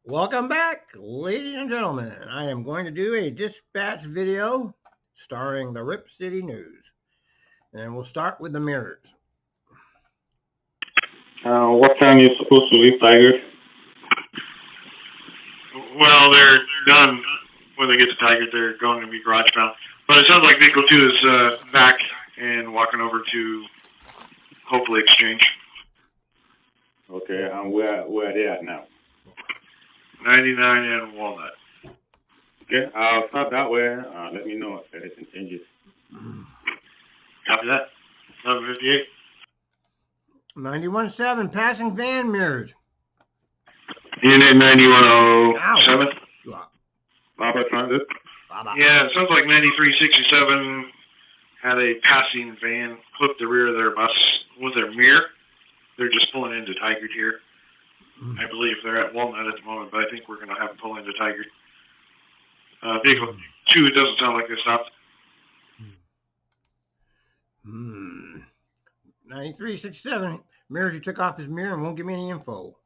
Welcome back, ladies and gentlemen. I am going to do a dispatch video starring the Rip City News. And we'll start with the mirrors. What time are you supposed to leave, Tiger? Well, they're done when they get to Tiger. They're going to be garage bound. But it sounds like Vehicle 2 is back and walking over to hopefully exchange. Okay, where are they at now? 99 and Walnut. Okay, I'll stop that way. Let me know if anything changes. Copy that. 758. 91.7 passing van mirrors. Unit 9107. Baba Transit? Yeah, it sounds like 9367 had a passing van clip the rear of their bus with their mirror. They're just pulling into Tigard here. I believe they're at Walnut at the moment, but I think we're going to have them pull into Tigard. Vehicle 2, it doesn't sound like they stopped. 9367 mirrors. He took off his mirror and won't give me any info.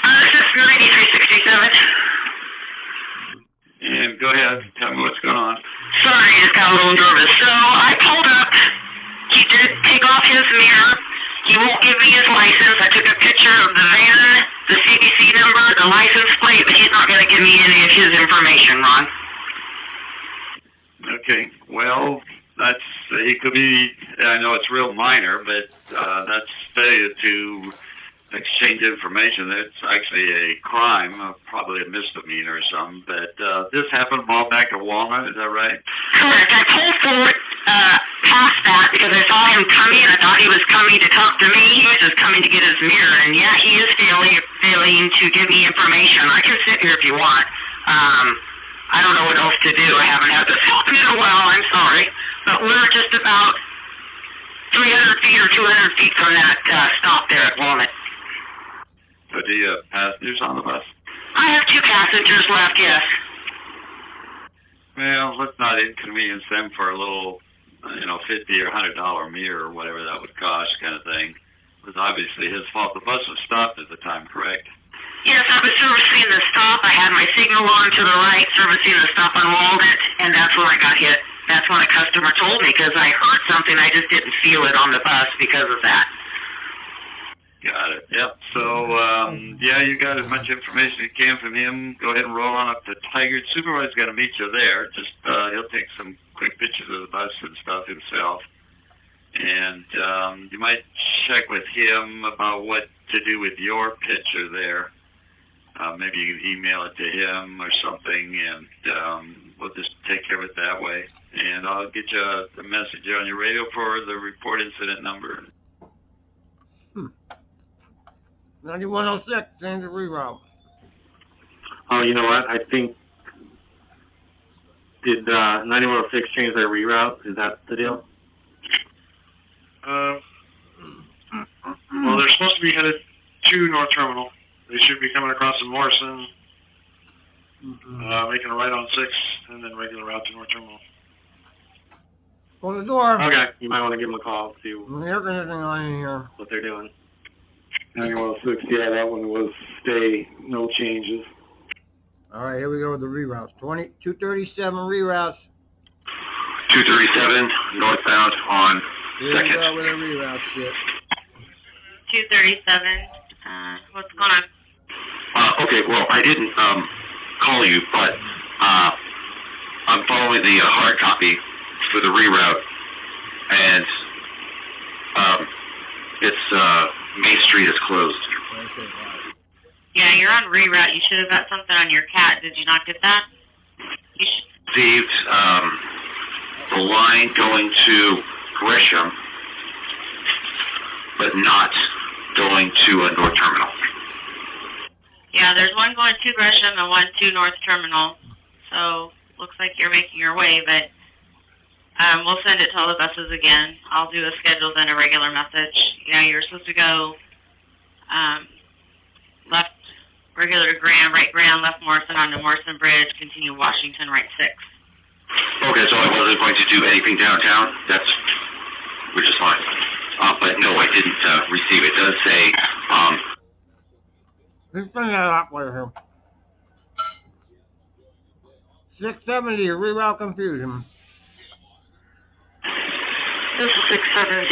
This is 9367. And go ahead, tell me what's going on. Sorry, I just got a little nervous. So I pulled up. He did take off his mirror. He won't give me his license. I took a picture of the van, the CBC number, the license plate, but he's not going to give me any of his information, Ron. Okay, well, it could be, I know it's real minor, but that's failure to exchange information. It's actually a crime, probably a misdemeanor or something, but this happened all back at Walnut, is that right? Correct. I pulled forward past that because I saw him coming. I thought he was coming to talk to me. He was just coming to get his mirror, and yeah, he is failing to give me information. I can sit here if you want. I don't know what else to do. I haven't had this happen in a while. I'm sorry. But we're just about 300 feet or 200 feet from that stop there at Walnut. So do you have passengers on the bus? I have 2 passengers left, yes. Well, let's not inconvenience them for a little, $50 or $100 mirror or whatever that would cost kind of thing. It was obviously his fault. The bus was stopped at the time, correct? Yes, I was servicing the stop. I had my signal on to the right, servicing the stop on Walnut, and that's when I got hit. That's when a customer told me because I heard something. I just didn't feel it on the bus because of that. Got it. Yep. So, you got as much information as you can from him. Go ahead and roll on up to Tigard. Supervisor's going to meet you there. Just he'll take some quick pictures of the bus and stuff himself. And you might check with him about what to do with your picture there. Maybe you can email it to him or something, and we'll just take care of it that way. And I'll get you a message on your radio for the report incident number. 9106, change the reroute. Oh, you know what? I think, did 9106 change their reroute? Is that the deal? Well, they're supposed to be headed to North Terminal. They should be coming across in Morrison, making a right on 6, and then regular route to North Terminal. Open the door. Okay, you might want to give them a call, see The air conditioning on in here. what they're doing. 9106, yeah, that one was stay, no changes. All right, here we go with the reroutes. 237 reroutes. 237, northbound on Here we go with the reroute shit. 237. What's going on? Okay, well, I didn't call you, but I'm following the hard copy for the reroute, and it's Main Street is closed. Okay, Yeah, you're on reroute. You should have got something on your cat. Did you not get that? You should. Received the line going to Gresham, but not going to a North Terminal. Yeah, there's one going to Gresham and one to North Terminal. So, looks like you're making your way, but we'll send it to all the buses again. I'll do a schedule then a regular message. Yeah, you're supposed to go left regular to Grand, right Grand, left Morrison onto Morrison Bridge, continue Washington, right 6. Okay, so I wasn't going to do anything downtown. Which is fine. But no, I didn't receive it. It does say Let's bring that operator here. 670, reroute confusion. This is 670.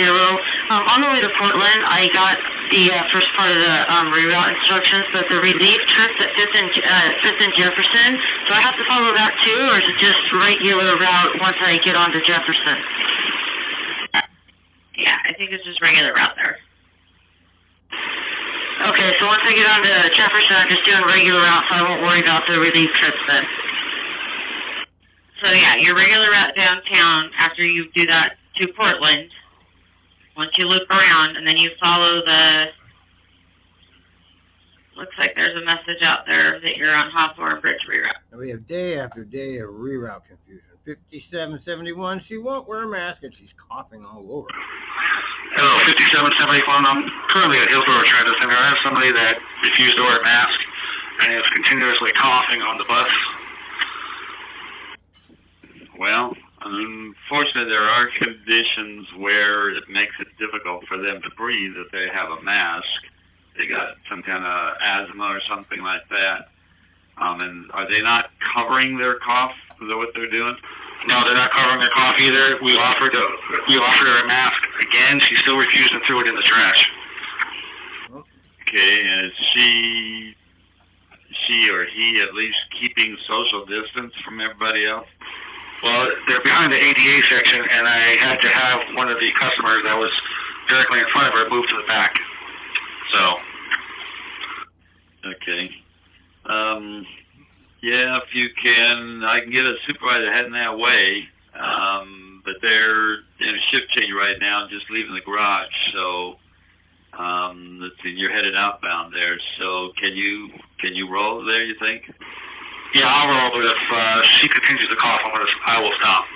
On the way to Portland, I got the first part of the reroute instructions, but the relief trip that fits in Jefferson, do I have to follow that too, or is it just regular route once I get onto Jefferson? Yeah, I think it's just regular route there. Okay, so once I get onto Jefferson, I'm just doing regular route, so I won't worry about the relief trips then. So yeah, your regular route downtown, after you do that to Portland, once you loop around, and then you follow the, looks like there's a message out there that you're on Hawthorne Bridge reroute. And we have day after day of reroute confusion. 5771, she won't wear a mask and she's coughing all over. Hello, 5771. I'm currently at Hillsborough Transit Center. I have somebody that refused to wear a mask and is continuously coughing on the bus. Well, unfortunately, there are conditions where it makes it difficult for them to breathe if they have a mask. They got some kind of asthma or something like that. And are they not covering their cough? Is that what they're doing? No, they're not covering their cough either. We offered her a mask again. She still refused and threw it in the trash. Okay, and is she or he at least keeping social distance from everybody else? Well, they're behind the ADA section, and I had to have one of the customers that was directly in front of her move to the back. So. Okay. Yeah, if you can, I can get a supervisor heading that way. But they're in a shift change right now, just leaving the garage. So, let's see, you're headed outbound there. So, can you roll there? You think? Yeah, I'll roll, but if she continues to cough, I will stop.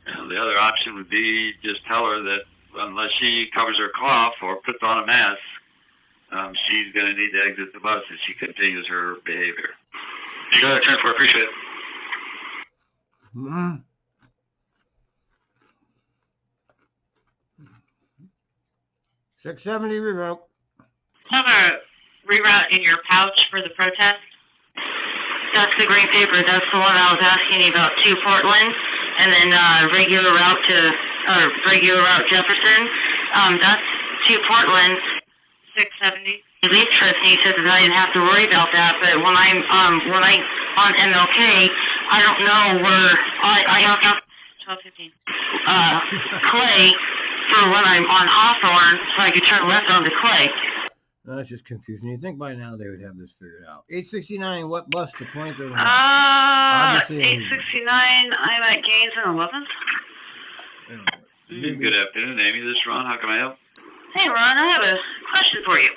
And the other option would be just tell her that unless she covers her cough or puts on a mask, she's going to need to exit the bus if she continues her behavior. You got a chance for appreciate it. Mm-hmm. 670 reroute. Have a reroute in your pouch for the protest? That's the green paper. That's the one I was asking you about to Portland, and then regular route Jefferson. That's to Portland. 670. Relief trip. He said that I didn't have to worry about that, but when I'm on MLK, I don't know where I have 12:15. Clay for when I'm on Hawthorne, so I could turn left onto Clay. No, that's just confusing. You'd think by now they would have this figured out. 869, what bus to 23rd? 869, I'm at Gaines and 11th. Good afternoon, Amy. This is Ron. How can I help? Hey, Ron, I have a question for you.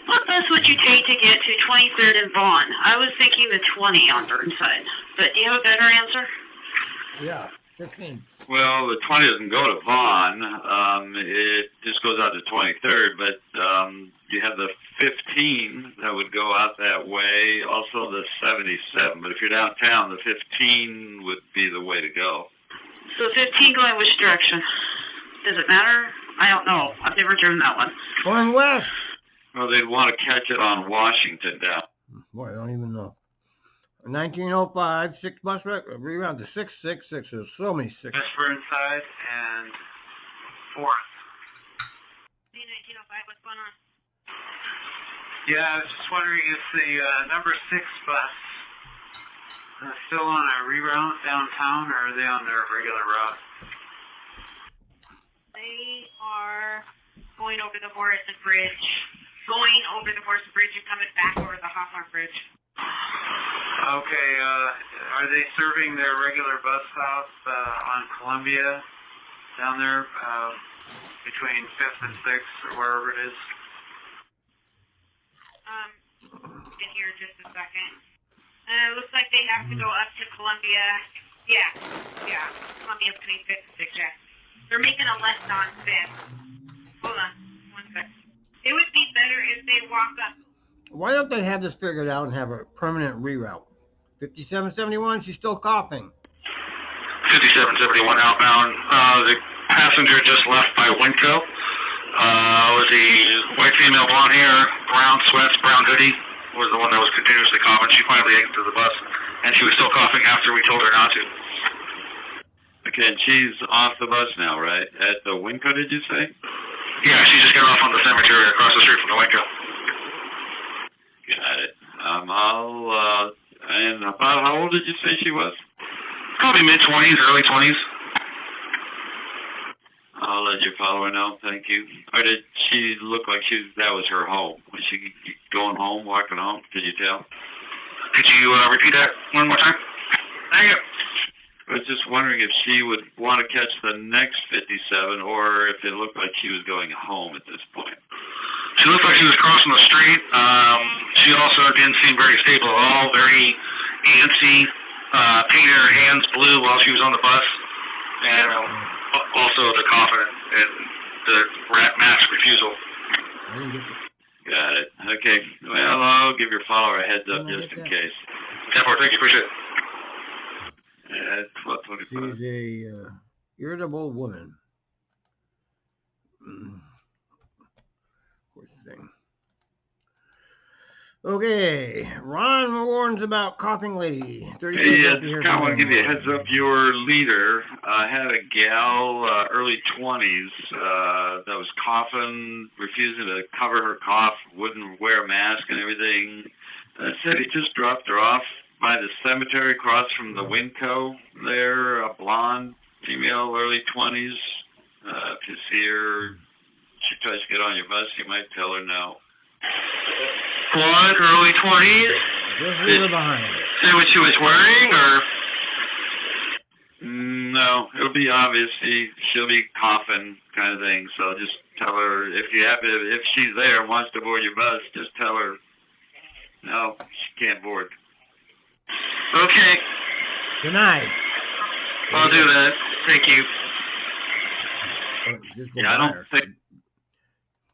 What bus would you take to get to 23rd and Vaughn? I was thinking the 20 on Burnside, but do you have a better answer? Yeah, 15. Well, the 20 doesn't go to Vaughn. It just goes out to 23rd, but you have the 15 that would go out that way, also the 77. But if you're downtown, the 15 would be the way to go. So 15 going which direction? Does it matter? I don't know. I've never driven that one. Going west. Well, they'd want to catch it on Washington down. Boy, I don't even know. 1905, 6 bus reroute to 666. There's so many 6. That's Burnside and 4th. 1905, what's going on? Yeah, I was just wondering if the number 6 bus is still on a reroute downtown, or are they on their regular route? They are going over the Morrison Bridge. Going over the Morrison Bridge and coming back over the Hawthorne Bridge. Okay, are they serving their regular bus stop on Columbia down there between 5th and 6th or wherever it is? In here just a second. It looks like they have to go up to Columbia. Yeah. Columbia's between 5th and 6th, yeah. They're making a left on 5th. Hold on, 1 sec. It would be better if they walk up. Why don't they have this figured out and have a permanent reroute? 5771, she's still coughing. 5771 outbound. The passenger just left by Winco. Was the white female, blonde hair, brown sweats, brown hoodie, was the one that was continuously coughing. She finally exited the bus, and she was still coughing after we told her not to. Okay, and she's off the bus now, right? At the Winco, did you say? Yeah, she just got off on the cemetery across the street from the Winco. Got it. And about how old did you say she was? Probably mid-20s, early 20s. I'll let your follower know, thank you. Or did she look like that was her home? Was she going home, walking home? Could you tell? Could you repeat that one more time? Thank you. I was just wondering if she would want to catch the next 57 or if it looked like she was going home at this point. She looked like she was crossing the street. She also didn't seem very stable at all, very antsy, painted her hands blue while she was on the bus, and also the coughing and the mask refusal. Got it. Okay. Well, I'll give your follower a heads up just in case. Thank you. Appreciate it. Yeah, 12:25. She's a irritable woman. Poor thing. Okay, Ron warns about coughing lady. Hey, just kind of want to give you a heads up. Your leader had a gal, early 20s, that was coughing, refusing to cover her cough, wouldn't wear a mask and everything. Said he just dropped her off by the cemetery across from the Winco there, a blonde female, early 20s. If you see her, she tries to get on your bus, you might tell her no. Blonde, early 20s? Just leave her behind. Say what she was wearing, or? No, it'll be obvious. She'll be coughing kind of thing, so just tell her, if she's there and wants to board your bus, just tell her, no, she can't board. Okay. Good night. I'll do that. Thank you. Just go Yeah, I by don't her. think...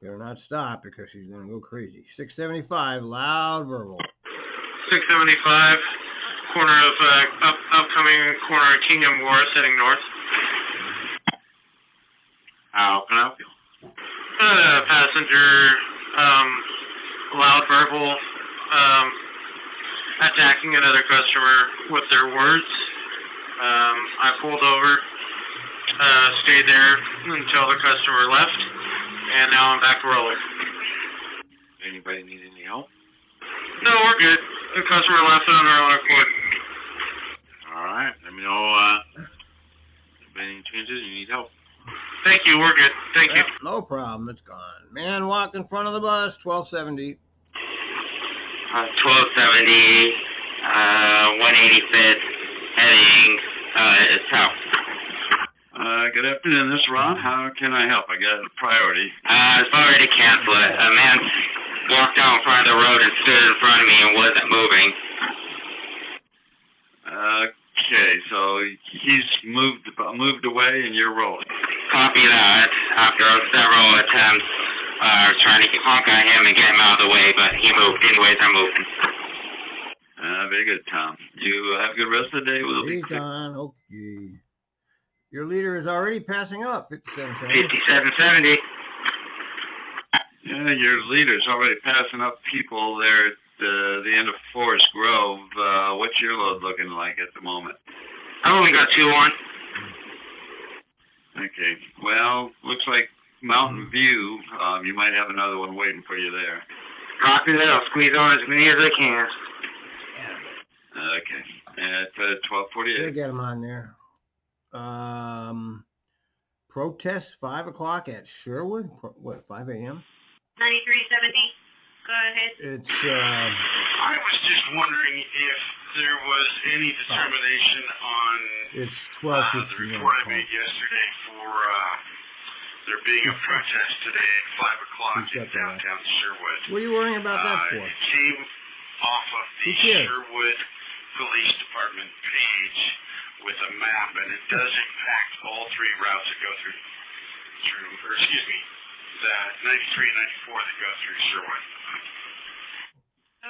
Better not stop because she's going to go crazy. 675, loud verbal. 675, corner of upcoming corner of King and Morris heading north. How can I help you? Passenger, loud verbal, attacking another customer with their words. I pulled over, stayed there until the customer left, and now I'm back to rolling. Anybody need any help? No, we're good. The customer left on our own accord. All right. Let me know if any changes, you need help. Thank you, we're good. Thank you. No problem, it's gone. Man walked in front of the bus, 1270. 1270, 185th, heading south. Good afternoon, this is Ron. How can I help? I got a priority. I was about ready to cancel it. A man walked down in front of the road and stood in front of me and wasn't moving. Okay, so he's moved away and you're rolling. Copy that. After several attempts, I was trying to honk at him and get him out of the way, but he moved. Anyways, I'm moving. Very good, Tom. You have a good rest of the day. We'll be He's gone, okay. Your leader is already passing up, 5770. 5770. Yeah, your leader's already passing up people there at the end of Forest Grove. What's your load looking like at the moment? I've only got 2 on. Okay, well, looks like Mountain View. You might have another one waiting for you there. Copy that. I'll squeeze on as many as I can. Okay, at 12:48. Should get him on there. Protest 5 o'clock at Sherwood. What, 5 a.m.? 9370. Go ahead. It's I was just wondering if there was any determination on it's the 12:51. report I made yesterday for there being a protest today at 5 o'clock in downtown Sherwood. What are you worrying about that for? It came off of the Who cares? Sherwood Police Department page with a map, and it does impact all 3 routes that go through, or excuse me, the 93 and 94 that go through Sherwood.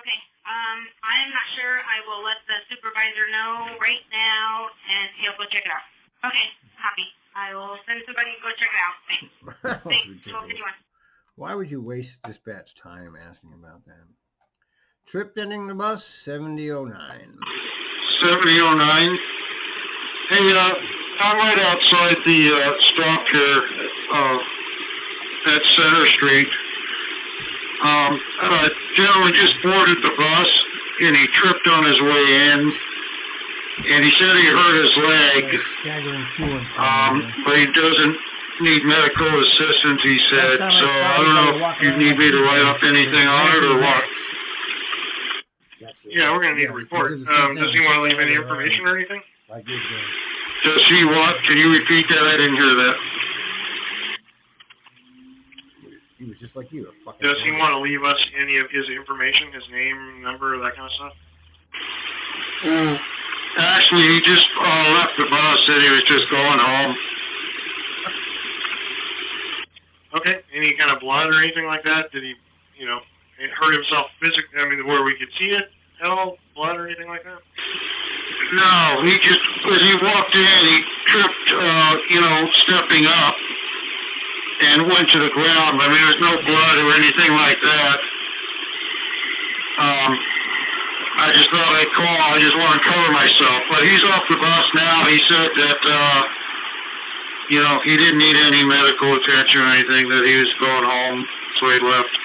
Okay. I'm not sure. I will let the supervisor know right now, and he'll go check it out. Okay. Copy. I will send somebody to go check it out. Thanks. That was Thanks. ridiculous. 1251. Why would you waste dispatch time asking about that? Trip ending the bus, 7009. 7009. Hey, I'm right outside the stop here at Center Street. A gentleman just boarded the bus, and he tripped on his way in, and he said he hurt his leg, Staggering to and from. but he doesn't need medical assistance, he said, so I don't know if you need me to write up anything on it or what. Yeah, we're going to need a report. Does he want to leave any information or anything? Like you did. Does he what? Can you repeat that? I didn't hear that. He was just like you, a fucking. Does he want to leave us any of his information, his name, number, that kind of stuff? Actually, he just left the bus, said he was just going home. Okay, any kind of blood or anything like that? Did he, hurt himself physically? I mean, where we could see it at all? Blood or anything like that? No, he just, as he walked in, he tripped, stepping up and went to the ground. I mean, there's no blood or anything like that. I just thought I'd call. I just want to cover myself. But he's off the bus now. He said that, he didn't need any medical attention or anything, that he was going home, so he left.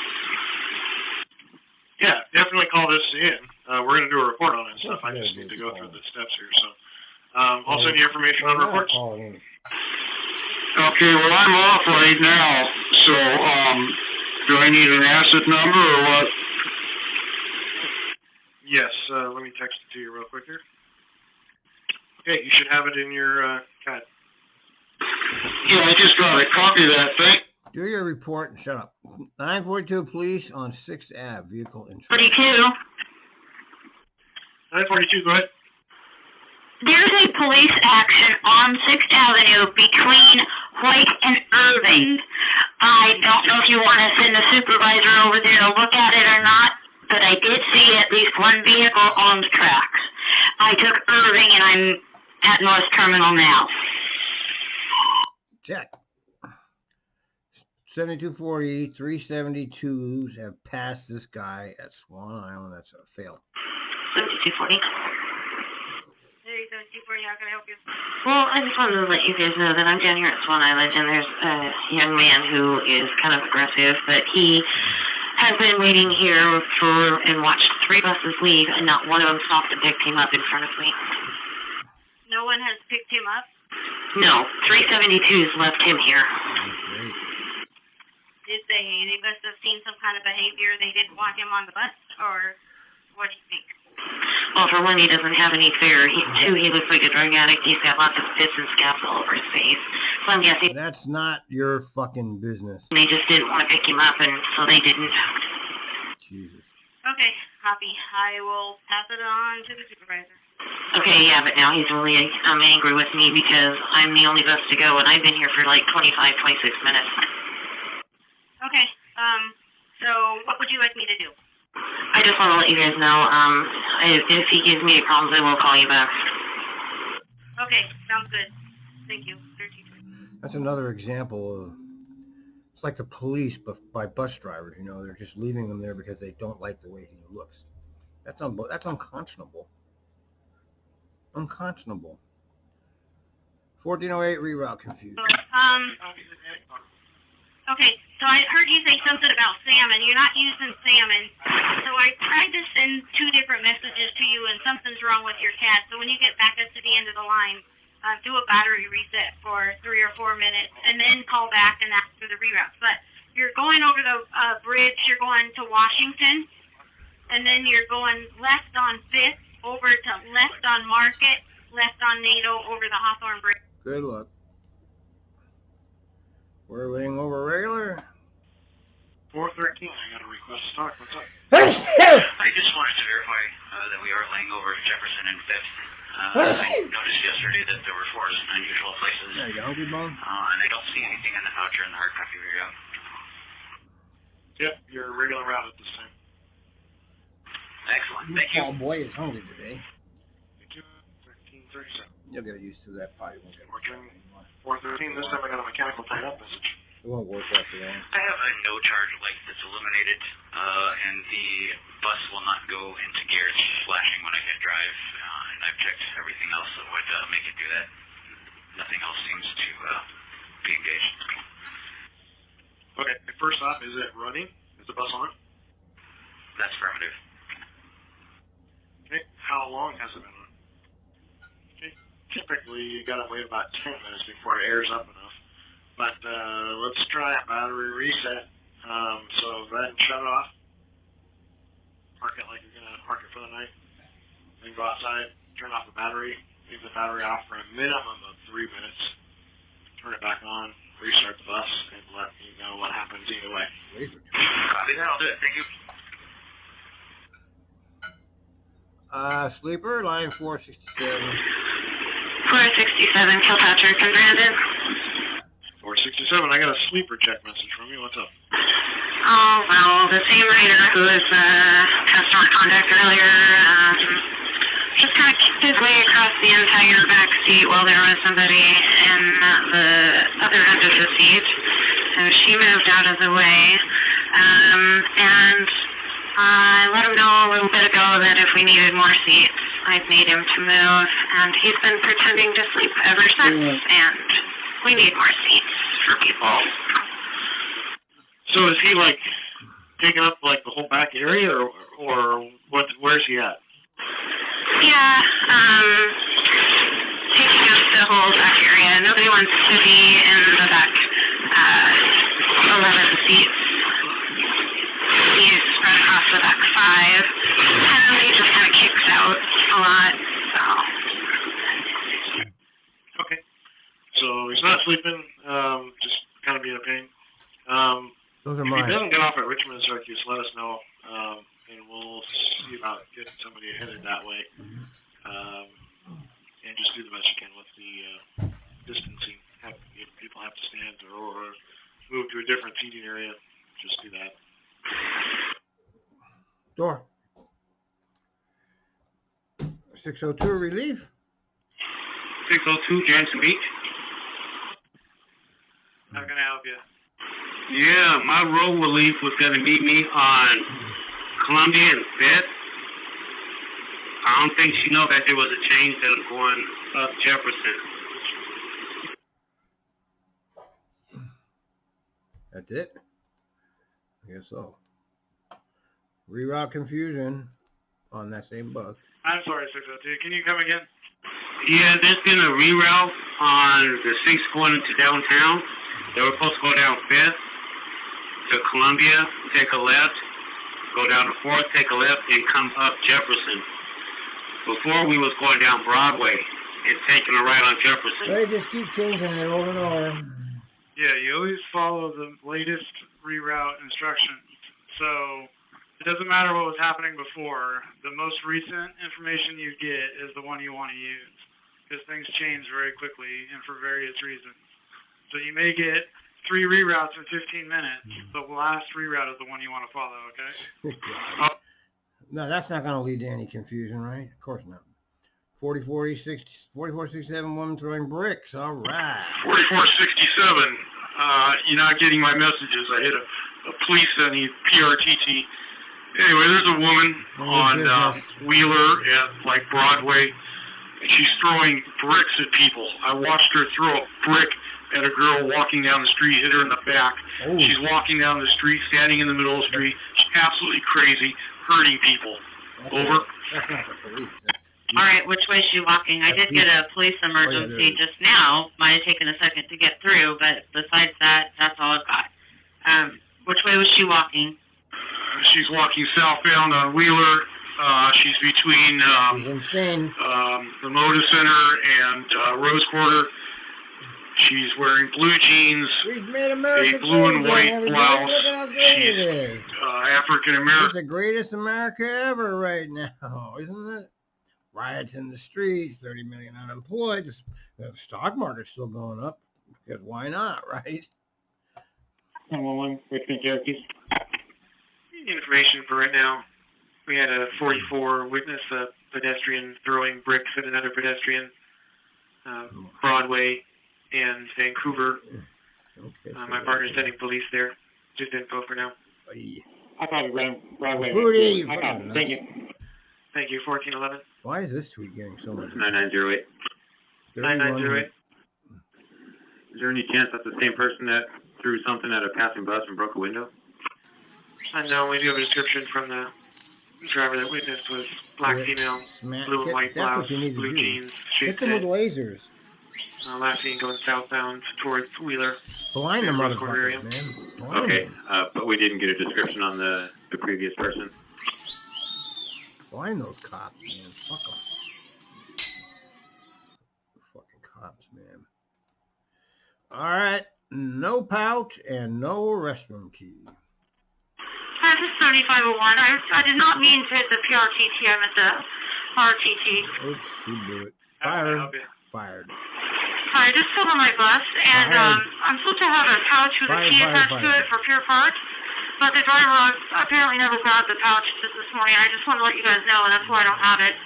Yeah, definitely call this in. We're going to do a report on it and stuff. I just need to go through the steps here. So I'll send you information on reports. Okay, well, I'm off right now, so do I need an asset number or what? Yes, let me text it to you real quick here. Okay, you should have it in your CAD. Yeah, I just got a copy of that thing. Do your report and shut up. 942 police on 6th Ave, vehicle in 42. 942, go ahead. There's a police action on 6th Avenue between White and Irving. I don't know if you want to send the supervisor over there to look at it or not, but I did see at least one vehicle on the tracks. I took Irving and I'm at North Terminal now. check. 7240, 372s have passed this guy at Swan Island. That's a fail. 7240. Hey, 7240, how can I help you? Well, I just wanted to let you guys know that I'm down here at Swan Island, and there's a young man who is kind of aggressive, but he has been waiting here and watched 3 buses leave, and not one of them stopped and picked him up in front of me. No one has picked him up? No, 372s left him here. Great. Did they must have seen some kind of behavior? They didn't want him on the bus, or what do you think? Well, for one, he doesn't have any fear. Two, he looks like a drug addict. He's got lots of pits and scabs all over his face. So I'm guessing That's not your fucking business. they just didn't want to pick him up, and so they didn't. Jesus. Okay, copy. I will pass it on to the supervisor. Okay, yeah, but now he's really angry with me because I'm the only bus to go, and I've been here for like 25, 26 minutes. Okay, so what would you like me to do? I just want to let you guys know, if he gives me any problems, I will call you back. Okay, sounds good. Thank you. 13. That's another example of, it's like the police, but by bus drivers, you know, they're just leaving them there because they don't like the way he looks. That's unconscionable. Unconscionable. 1408 reroute confused. Okay, so I heard you say something about salmon. You're not using salmon. So I tried to send 2 different messages to you, and something's wrong with your CAD. So when you get back up to the end of the line, do a battery reset for 3 or 4 minutes, and then call back and ask for the reroutes. But you're going over the bridge. You're going to Washington, and then you're going left on 5th, over to left on Market, left on NATO, over the Hawthorne Bridge. Good luck. We're waiting over regular. 413, I got a request to talk. What's up? I just wanted to verify that we are laying over Jefferson and 5th. I noticed yesterday that there were 4 unusual places. There you go, good mom. And I don't see anything in the voucher in the hard copy reroute. Yep, your regular route at this time. Excellent, thank you. Oh boy is hungry today. Thank you. 1337. You'll get used to that. Probably won't get Working anymore. 413. This time I got a mechanical tied up message. It won't work after long. I have a no charge light that's illuminated, and the bus will not go into gears flashing when I hit drive, and I've checked everything else that would make it do that. Nothing else seems to be engaged. Okay, first off, is it running? Is the bus on? That's affirmative. Okay, how long has it been on? Okay, typically you gotta wait about 10 minutes before it airs up enough. But let's try a battery reset. So go ahead and shut it off. Park it like you're gonna park it for the night. Then go outside, turn off the battery, leave the battery off for a minimum of 3 minutes. Turn it back on, restart the bus, and let you know what happens either way. Copy that, I'll do it. Thank you. Sleeper, line 467. 467, Kilpatrick and Brandon. 467, I got a sleeper check message from you. What's up? Oh, well, the same rider who was customer contact earlier, just kind of kicked his way across the entire back seat while there was somebody in the other end of the seat. So she moved out of the way, and I let him know a little bit ago that if we needed more seats, I'd need him to move, and he's been pretending to sleep ever since, and we need more seats for people. So is he like taking up like the whole back area, or what? Where's he at? Yeah, taking up the whole back area. Nobody wants to be in the back 11 seats. He's spread across the back 5, and he just kind of kicks out a lot, so. Okay. So he's not sleeping, just kind of being a pain. Those are If mine. he doesn't get off at Richmond and Syracuse, let us know, and we'll see about getting somebody headed that way. And just do the best you can with the distancing. If people have to stand or move to a different seating area, just do that. Door. 602, relief. 602 Jansen Beach. How can I help you? Yeah, my road relief was going to meet me on Columbia and 5th. I don't think she know that there was a change that was going up Jefferson. That's it? I guess so. Reroute confusion on that same bus. I'm sorry, 602. Can you come again? Yeah, there's been a reroute on the 6 going into downtown. They were supposed to go down 5th to Columbia, take a left, go down to 4th, take a left, and come up Jefferson. Before we was going down Broadway and taking a right on Jefferson. They just keep changing it over and over. Yeah, you always follow the latest reroute instructions. So it doesn't matter what was happening before. The most recent information you get is the one you want to use, because things change very quickly and for various reasons. So you may get 3 reroutes in 15 minutes. The last reroute is the one you want to follow, okay? No, that's not going to lead to any confusion, right? Of course not. 4467, woman throwing bricks. All right. 4467, you're not getting my messages. I hit a police and the PRTT. Anyway, there's a woman on Wheeler at like Broadway, and she's throwing bricks at people. I watched her throw a brick at a girl walking down the street, hit her in the back. Oh. She's walking down the street, standing in the middle of the street. She's absolutely crazy, hurting people. Over. That's not the police. That's All right, which way is she walking? I did get a police emergency just now. Might have taken a second to get through, but besides that, that's all I've got. Which way was she walking? She's walking southbound on Wheeler. She's between she's insane. the Moda Center and Rose Quarter. She's wearing blue jeans, We've made America a blue and great white again, everybody. blouse. Look at how great She's it is. African It's American. the greatest America ever right now, isn't it? Riots in the streets, 30 million unemployed. The stock market's still going up, because why not, right? 911, Richmond, Syracuse. Information for right now. We had a 44 witness a pedestrian throwing bricks at another pedestrian. Broadway and Vancouver. Okay. My partner's sending police there. Just info for now. I thought it ran Broadway. Booty! I got it. Thank you. Thank you, 1411. Why is this tweet getting so much? 9908. 9908. Is there any chance that's the same person that threw something at a passing bus and broke a window? No, we do have a description from the driver that witnessed was black female, blue and white blouse, blue jeans, Hit straight them with fit. lasers. Last seen going southbound towards Wheeler. Blind the Rose Quarter area. motherfuckers, man. Blind Okay, them. but we didn't get a description on the previous person. Blind those cops, man. Fuck them. Fucking cops, man. All right. No pouch and no restroom key. Hi, this is 7501. I did not mean to hit the PRTT. I meant the RTT. Oops, you blew it. How can I Fired. help you? Fired. Hi, I just filled on my bus, and I'm supposed to have a pouch with a key attached to it for pure parts, but the driver apparently never grabbed the pouch this morning. I just want to let you guys know, and that's why I don't have it.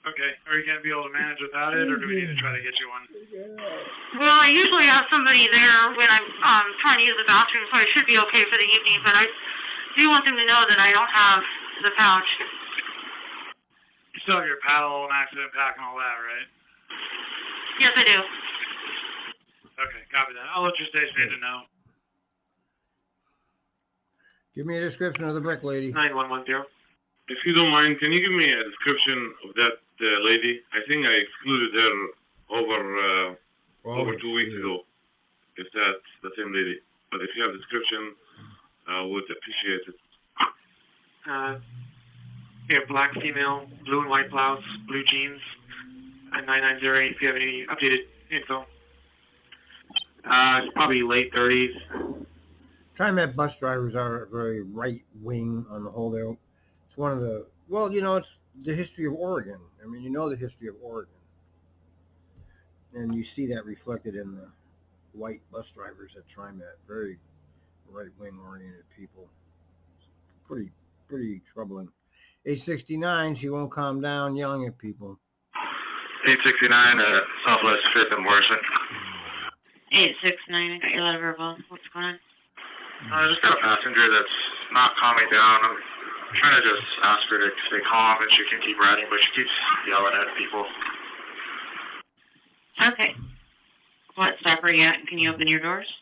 Okay, are you going to be able to manage without it, or do we need to try to get you one? Well, I usually have somebody there when I'm trying to use the bathroom, so I should be okay for the evening, but I do want them to know that I don't have the pouch. You still have your paddle and accident pack and all that, right? Yes, I do. Okay, copy that. I'll let your station agent know. Give me a description of the brick lady. 9110. If you don't mind, can you give me a description of that lady? I think I excluded her over 2 weeks ago. If that's the same lady. But if you have a description, I would appreciate it. You have black female, blue and white blouse, blue jeans, and 9908 if you have any updated info. It's probably late 30s. TriMet bus drivers are very right wing on the whole. It's one of the, well, you know, it's the history of Oregon. I mean, you know the history of Oregon. And you see that reflected in the white bus drivers at TriMet. Very right wing oriented people. Pretty troubling. 869, she won't calm down yelling at people. 869, Southwest 5th and Morrison. 869, I got your letter verbal. What's going on? I just got a passenger that's not calming down. I'm trying to just ask her to stay calm and she can keep riding, but she keeps yelling at people. Okay. What stop are you at? Can you open your doors?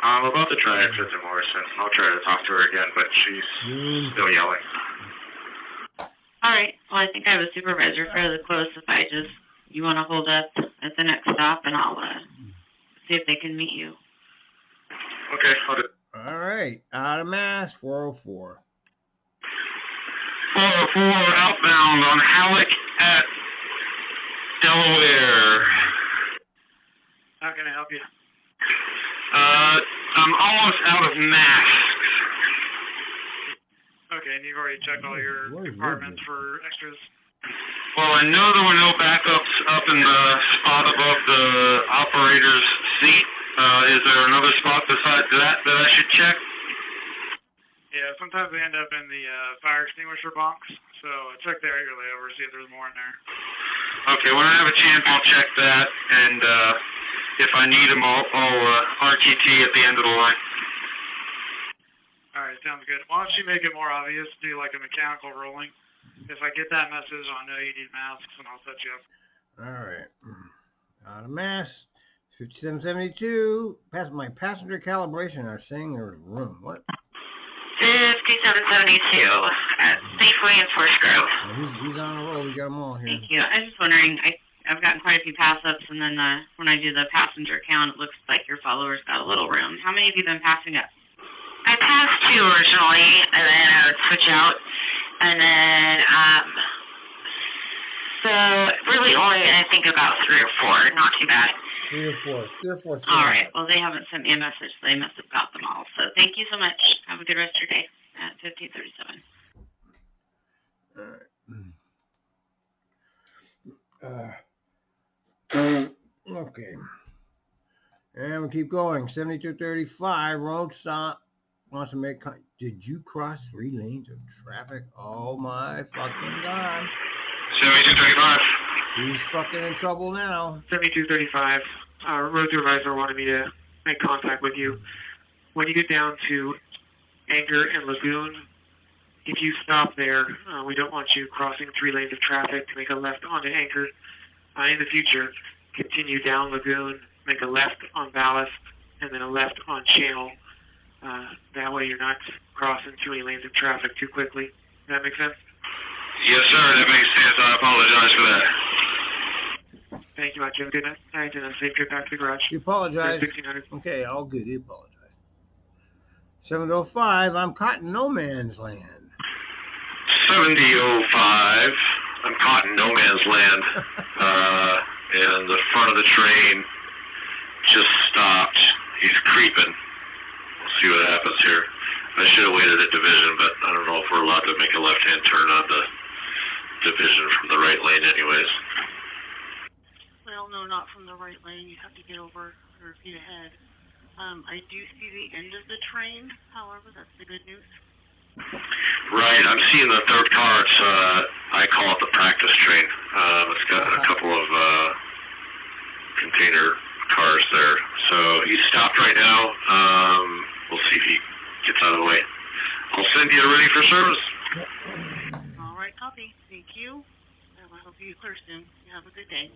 I'm about to try at 5th and Morrison. I'll try to talk to her again, but she's still yelling. All right. Well, I think I have a supervisor fairly close. If you want to hold up at the next stop, and I'll see if they can meet you. Okay, I'll do. All right, out of Mass, 404. 404 outbound on Halleck at Delaware. How can I help you? I'm almost out of masks. Okay, and you've already checked all your compartments for extras? Well, I know there were no backups up in the spot above the operator's seat. Is there another spot besides that I should check? Yeah, sometimes they end up in the fire extinguisher box, so check there at your layover, see if there's more in there. Okay, when I have a chance, I'll check that, and if I need them, I'll RTT at the end of the line. All right, sounds good. Why don't you make it more obvious, do like a mechanical rolling. If I get that message, I'll know you need masks, and I'll set you up. All right, out of Mass, 5772. My passenger calibration are saying there's room. What? 5772. Safeway and Forest Grove. Well, he's on a roll. We got them all here. Thank you. I was just wondering, I've gotten quite a few pass-ups, and then when I do the passenger count, it looks like your followers got a little room. How many have you been passing up? I passed 2 originally, and then I would switch out, and then, so really only, I think, about 3 or 4, not too bad. 3 or 4. All right. Well, they haven't sent me a message, so they must have got them all. So thank you so much. Have a good rest of your day at 1537. All right. Okay. And we keep going. 7235, road stop. Wants to make... Did you cross 3 lanes of traffic? Oh, my fucking God. 7235. He's fucking in trouble now. 7235. Our road supervisor wanted me to make contact with you. When you get down to Anchor and Lagoon, if you stop there, we don't want you crossing 3 lanes of traffic to make a left onto Anchor. In the future, continue down Lagoon, make a left on Ballast, and then a left on Channel. That way you're not crossing too many lanes of traffic too quickly. Does that make sense? Yes, sir. That makes sense. I apologize for that. Thank you much. Have a good night and a safe trip back to the garage. You apologize. 1600. Okay, all good. You apologize. 705, I'm caught in no man's land. 7005. I'm caught in no man's land. And the front of the train just stopped. He's creeping. We'll see what happens here. I should have waited at Division, but I don't know if we're allowed to make a left-hand turn on the Division from the right lane anyways. Well, no, not from the right lane. You have to get over 100 feet ahead. I do see the end of the train, however, that's the good news. Right, I'm seeing the third car. It's, I call it the practice train. It's got a couple of container cars there. So he's stopped right now. We'll see if he gets out of the way. I'll send you ready for service. All right, copy. Thank you. I hope you clear soon. You have a good day.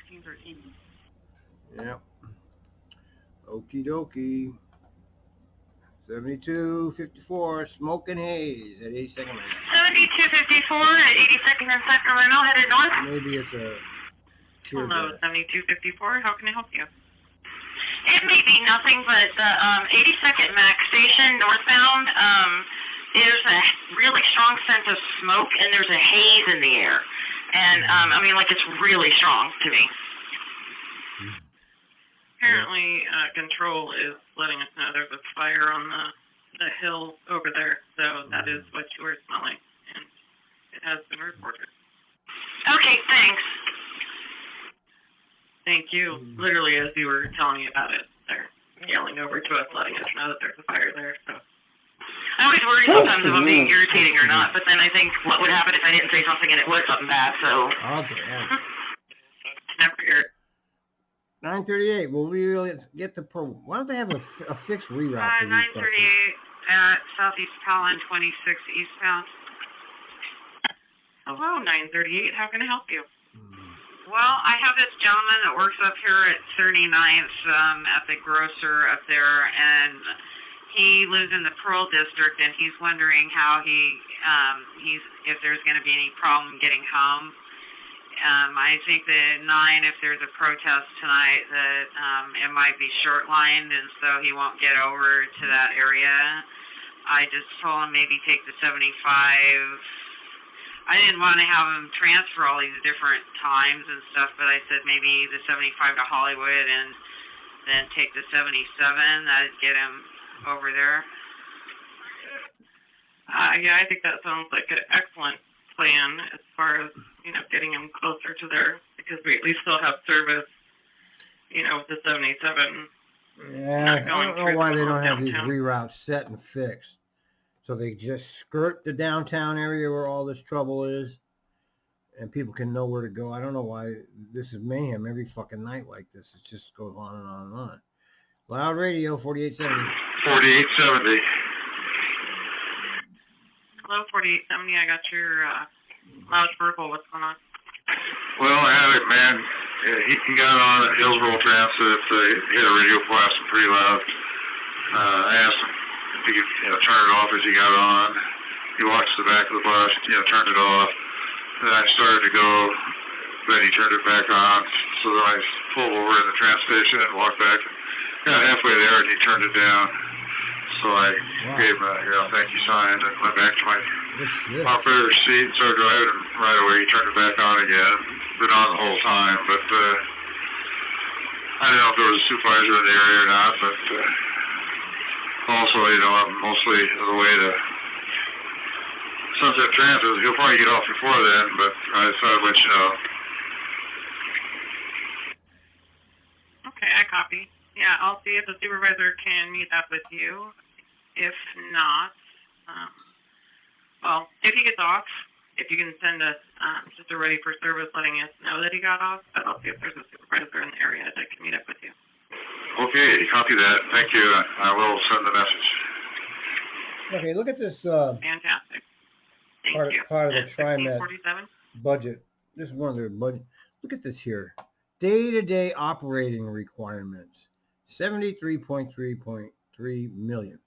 1613. Yep. Okie dokie. 7254, Smoke and Haze at 82nd Line. 7254 at 82nd and Sacramento, headed north. Maybe it's a tear Hello, gas. 7254. How can I help you? It may be nothing, but the 82nd Mac Station northbound, there's a really strong sense of smoke and there's a haze in the air. And, I mean, like, it's really strong to me. Apparently, Control is letting us know there's a fire on the hill over there, so that is what you were smelling, and it has been reported. Okay, thanks. Thank you. Literally, as you were telling me about it, they're yelling over to us, letting us know that there's a fire there, so. I always worry sometimes if I'm being irritating or not, but then I think what would happen if I didn't say something and it was something bad, so. Okay. Yeah. Never hear it. 938, will we really get the why don't they have a fixed reroute for these 938 at Southeast Powell 26 eastbound. Hello, 938. How can I help you? Well, I have this gentleman that works up here at 39th at the grocer up there, and he lives in the Pearl District, and he's wondering how if there's going to be any problem getting home. I think that 9, if there's a protest tonight, that it might be short-lined, and so he won't get over to that area. I just told him maybe take the 75. I didn't want to have him transfer all these different times and stuff, but I said maybe the 75 to Hollywood and then take the 77. That'd get him over there. Yeah, I think that sounds like an excellent plan as far as, getting him closer to there, because we at least still have service, with the 77. Yeah, I don't know why they don't have these reroutes set and fixed. So they just skirt the downtown area where all this trouble is, and people can know where to go. I don't know why this is mayhem every fucking night like this. It just goes on and on and on. Loud radio, 4870. 4870. Hello, 4870. I got your loud purple. What's going on? Well, I have it, man. Yeah, he got on at Hillsborough Transit. He had a radio blasting pretty loud. I asked him if he could turn it off as he got on. He walked to the back of the bus, turned it off. Then I started to go. Then he turned it back on. So then I pulled over in the train station and walked back. Got halfway there and he turned it down. So I gave him a thank you sign and went back to my operator's seat and started driving, and right away he turned it back on again. Been on the whole time, but I don't know if there was a supervisor in the area or not, but also, I'm mostly the way to Sunset Transit. He'll probably get off before then, but I thought I'd let you know. Okay, I copy. Yeah, I'll see if the supervisor can meet up with you. If not, well, if he gets off, if you can send us just a ready for service letting us know that he got off, but I'll see if there's a supervisor in the area that can meet up with you. Okay, copy that. Thank you. I will send the message. Okay, look at this Fantastic. Thank you. part of the TRIMET 1647. budget. This is one of their budget. Look at this here. Day-to-day operating requirements. 73.3 million.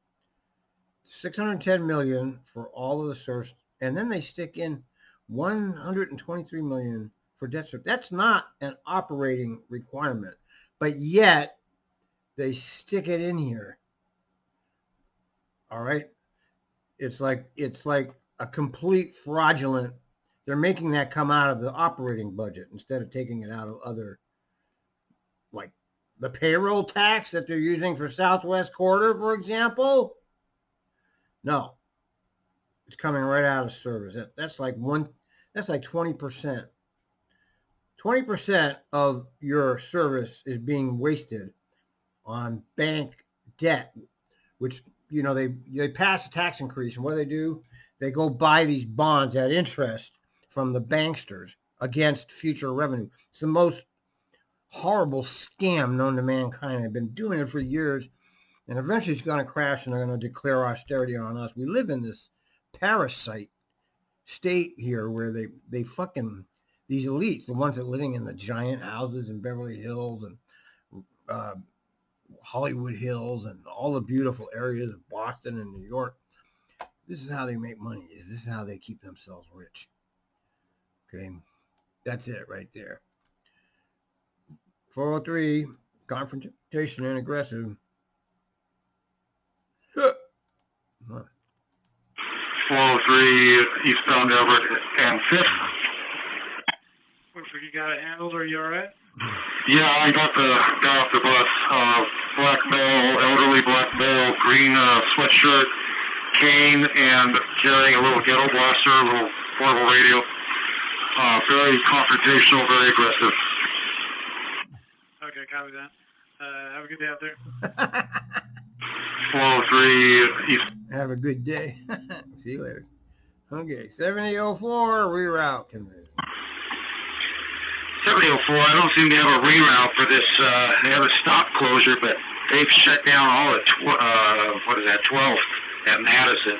610 million for all of the source, and then they stick in 123 million for debt service. That's not an operating requirement, but yet they stick it in here. All right. It's like a complete fraudulent. They're making that come out of the operating budget instead of taking it out of other, like the payroll tax that they're using for Southwest Corridor, for example. No, it's coming right out of service. That's like 20%. 20% of your service is being wasted on bank debt, which, you know, they pass a tax increase, and what do? They go buy these bonds at interest from the banksters against future revenue. It's the most horrible scam known to mankind. They've been doing it for years, and eventually it's going to crash, and they're going to declare austerity on us. We live in this parasite state here where they fucking, these elites, the ones that are living in the giant houses in Beverly Hills and Hollywood Hills and all the beautiful areas of Boston and New York, this is how they make money. This is how they keep themselves rich. Okay, that's it right there. 403, confrontation and aggressive. 403 eastbound Everett and 5th. Looks like you got it handled. Are you all right? Yeah, I got the guy off the bus. Black male, elderly black male, green sweatshirt, cane, and carrying a little ghetto blaster, a little portable radio. Very confrontational, very aggressive. Okay, copy that. Have a good day out there. 403 east. Have a good day. See you later. Okay, 7004 reroute conversion. 7004, I don't seem to have a reroute for this. They have a stop closure, but they've shut down all at 12th at Madison.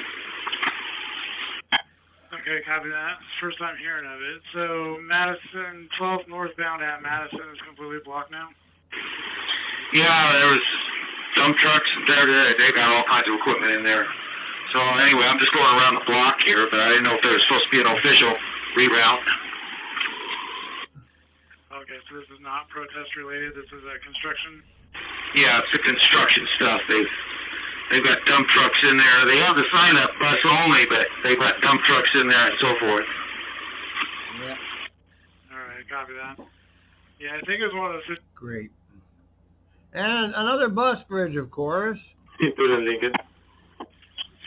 Okay, copy that. First time hearing of it. So Madison, 12th northbound at Madison is completely blocked now? Yeah, there was dump trucks there. They got all kinds of equipment in there. So anyway, I'm just going around the block here, but I didn't know if there was supposed to be an official reroute. Okay, so this is not protest related. This is a construction. Yeah, it's the construction stuff. They've got dump trucks in there. They have the sign-up bus only, but they've got dump trucks in there and so forth. Yeah. All right, copy that. Yeah, I think it's one of those. Great. And another bus bridge, of course. Lincoln.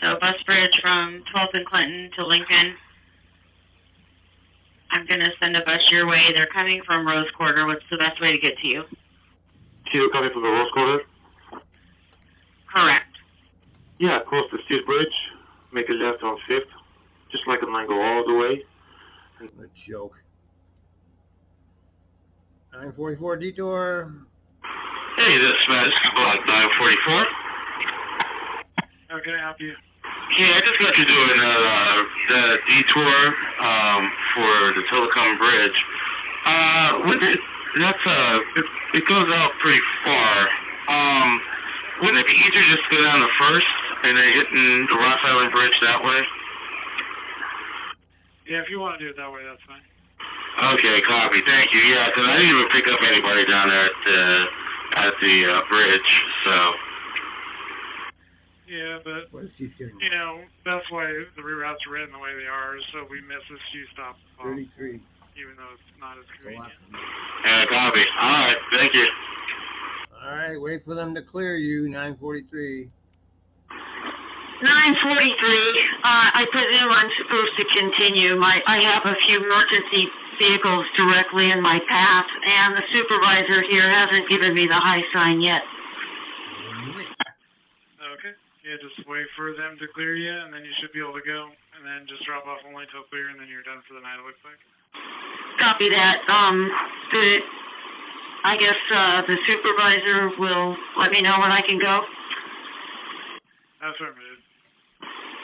So bus bridge from 12th and Clinton to Lincoln. I'm going to send a bus your way. They're coming from Rose Quarter. What's the best way to get to you? Kilo coming from the Rose Quarter? Correct. Yeah, cross the Steel Bridge, make a left on 5th, just like a line go all the way. A joke. 944 detour. Hey, this is about 944. How can I help you? Yeah, I just got you doing the detour for the Telecom Bridge. It goes out pretty far. Wouldn't it be easier just to go down the 1st and then hitting the Ross Island Bridge that way? Yeah, if you want to do it that way, that's fine. Okay, copy. Thank you. Yeah, because I didn't even pick up anybody down there at the bridge, so. Yeah, but, What is Chief getting? you know, that's why the reroutes are written the way they are, so we miss this few stops, 33. even though it's not as convenient. Yeah, copy. All right, thank you. All right, wait for them to clear you. 943. 943. I presume I'm supposed to continue. I have a few emergency vehicles directly in my path, and the supervisor here hasn't given me the high sign yet. Okay. Yeah, just wait for them to clear you, and then you should be able to go. And and then just drop off only till clear, and then you're done for the night, it looks like. Copy that. I guess the supervisor will let me know when I can go. Affirmative.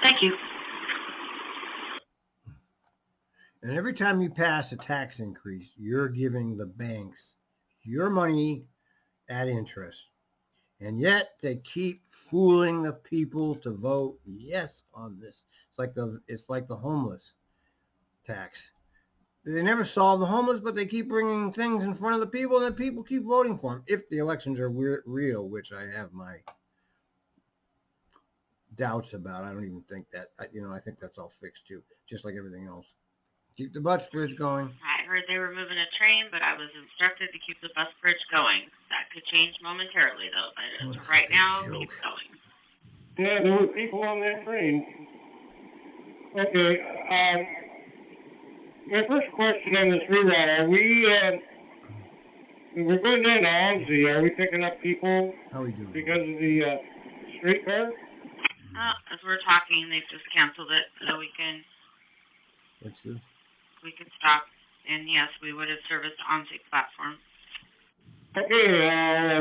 Thank you. And every time you pass a tax increase, you're giving the banks your money at interest. And yet they keep fooling the people to vote yes on this. It's like the homeless tax. They never solve the homeless, but they keep bringing things in front of the people, and the people keep voting for them. If the elections are real, which I have my doubts about. I don't even think that. I think that's all fixed too, just like everything else. Keep the bus bridge going. I heard they were moving a train, but I was instructed to keep the bus bridge going. That could change momentarily, though. But right now, keep going. Yeah, there were people on that train. Okay, my first question on this reroute, we're going down to Onsey. Are we picking up people How we doing? because of the streetcar? As we're talking, they've just canceled it, so we can stop. And yes, we would have serviced the on-site platform. Okay,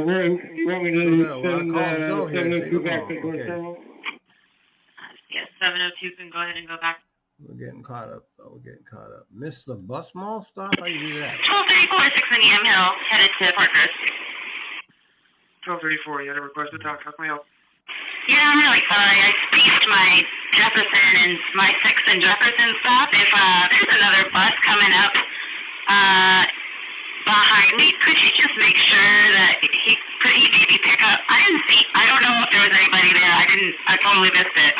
you want me to send 702 back to North Terminal? Yes, 702 can go ahead and go back. We're getting caught up. Miss the bus mall stop? How do you do that? 1234 6 in Yam Hill, headed to Parkhurst. 1234, you had a request to talk. How can I help? Yeah, I'm really sorry. I spaced my Jefferson and my 6th and Jefferson stop. If there's another bus coming up behind me, could you just make sure that could he maybe pick up? I don't know if there was anybody there. I totally missed it.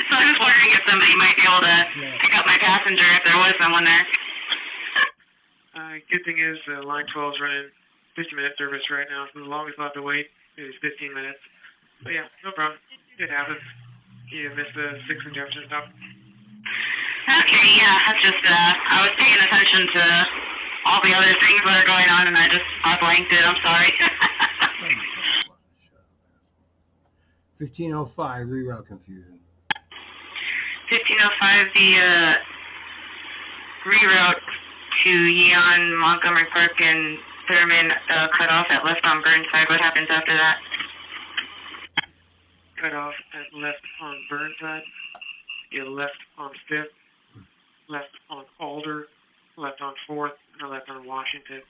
So I was wondering if somebody might be able to pick up my passenger if there was someone there. Good thing is line 12 is running 50-minute service right now, so the longest I'll have to wait is 15 minutes. But yeah, no problem. It happens. You missed the 6th and Jefferson stop. Okay, yeah, I was paying attention to all the other things that are going on, and I blanked it. I'm sorry. 1505, reroute confusion. 1505, the reroute to Yeon, Montgomery Park, and Thurman cut off at left on Burnside. What happens after that? Cut off at left on Burnside. You left on 5th, left on Alder, left on 4th, and left on Washington.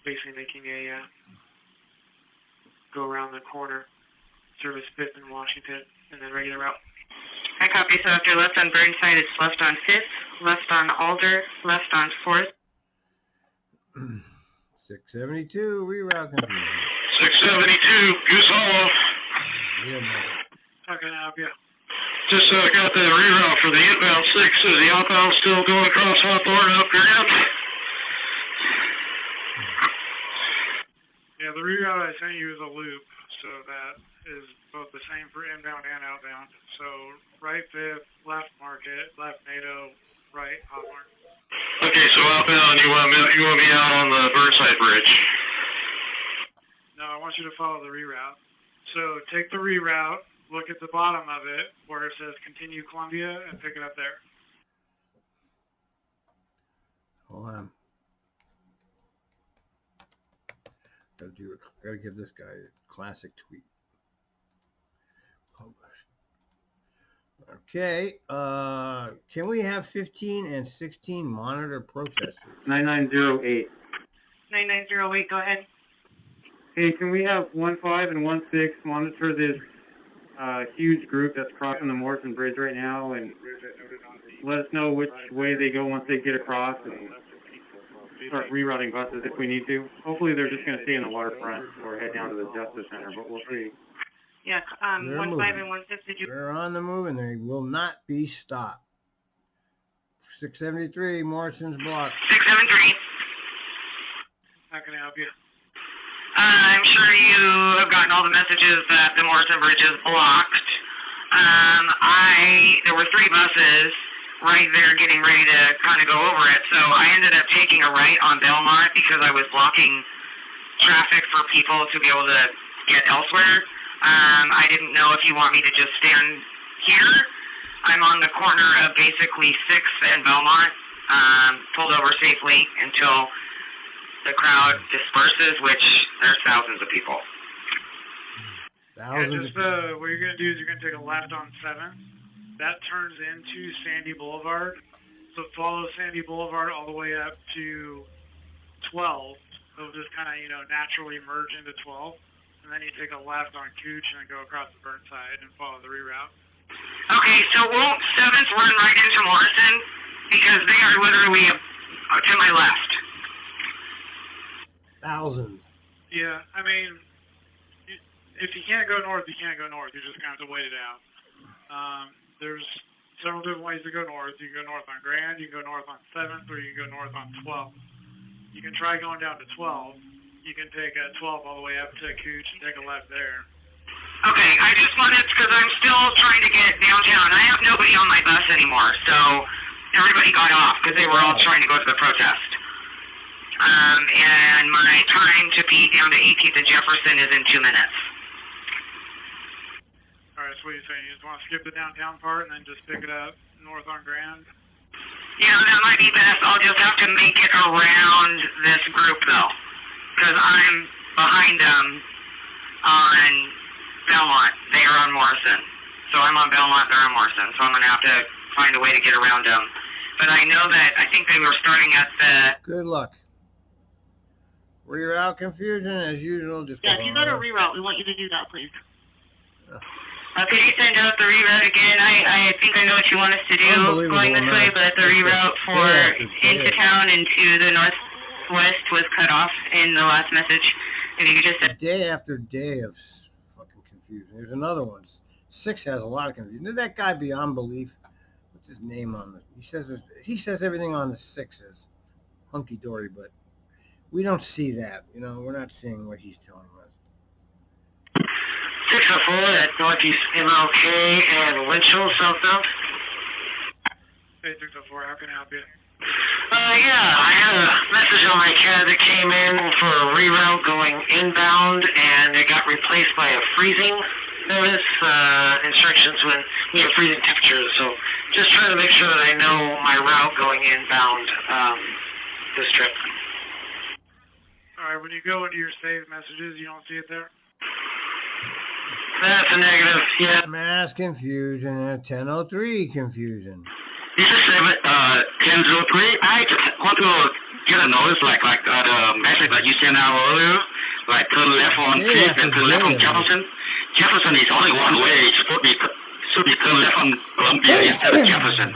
Basically making a go around the corner, service 5th and Washington, and then regular route. I copy. So after left on Burnside, it's left on 5th, left on Alder, left on 4th. 672, reroute confusion. 672, Goose Hollow. How can I help you? Just got the reroute for the inbound 6. Is the outbound still going across Hawthorne up Grant? Yeah, the reroute I sent you is a loop, so that is both the same for inbound and outbound. So right 5th, left Market, left NATO, right Hawthorne. Okay, so outbound, you want me out on the Burnside Bridge? No, I want you to follow the reroute. So take the reroute, look at the bottom of it where it says continue Columbia, and pick it up there. Hold on. Gotta give this guy a classic tweet. Publish. Okay, can we have 15 and 16 monitor protesters? 9908. 9908, go ahead. Hey, can we have 15 and 16 monitor this huge group that's crossing the Morrison Bridge right now, and let us know which way they go once they get across, and start rerouting buses if we need to. Hopefully they're just going to stay in the waterfront or head down to the Justice Center, but we'll see. Yeah, 15 and 16, did you? They're on the move and they will not be stopped. 673, Morrison's blocked. 673. How can I help you? I'm sure you have gotten all the messages that the Morrison Bridge is blocked. There were 3 buses right there getting ready to kind of go over it, so I ended up taking a right on Belmont because I was blocking traffic for people to be able to get elsewhere. I didn't know if you want me to just stand here I'm on the corner of basically 6th and Belmont, pulled over safely until the crowd disperses, which there's thousands of people. Yeah, just what you're gonna do is you're gonna take a left on 7th. That turns into Sandy Boulevard. So follow Sandy Boulevard all the way up to 12. It'll just kind of, you know, naturally merge into 12. And then you take a left on Cooch and then go across the Burnside and follow the reroute. Okay, so won't 7th run right into Morrison? Because they are literally to my left. Thousands. Yeah, I mean, if you can't go north, you can't go north. You just kind of have to wait it out. There's several different ways to go north. You can go north on Grand, you can go north on 7th, or you can go north on 12th. You can try going down to 12. You can take a 12 all the way up to Cooch and take a left there. Okay, I just wanted, because I'm still trying to get downtown. I have nobody on my bus anymore, so everybody got off because they were all trying to go to the protest. And my time to be down to 18th and Jefferson is in 2 minutes. All right, so what are you saying? You just want to skip the downtown part and then just pick it up north on Grand? Yeah, that might be best. I'll just have to make it around this group, though, because I'm behind them on Belmont. They are on Morrison. So I'm on Belmont, they're on Morrison. So I'm going to have to find a way to get around them. But I know that I think they were starting at the... Good luck. Reroute confusion as usual. Just Yeah, if you go to reroute, we want you to do that, please. Could you send out the reroute again? I think I know what you want us to do going this way, but the reroute for into town and to the northwest was cut off in the last message. If you could just... Day after day of fucking confusion. There's another one. 6 has a lot of confusion. Did that guy beyond belief? What's his name on the... He says everything on the 6 is hunky-dory, but we don't see that. You know, we're not seeing what he's telling us. 604 at Northeast MLK and Winchell, southbound. Hey, 604, how can I help you? Yeah, I had a message on my CAD that came in for a reroute going inbound, and it got replaced by a freezing notice, instructions when we have freezing temperatures. So just trying to make sure that I know my route going inbound this trip. All right, when you go into your saved messages, you don't see it there? That's a negative, yeah. Mass confusion and 1003 confusion. This is 1003. I just want to get a notice, like the message that you sent out earlier, like turn left on 5th and turn left on Jefferson. Jefferson is only one way. It should be turn left on Columbia instead of Jefferson.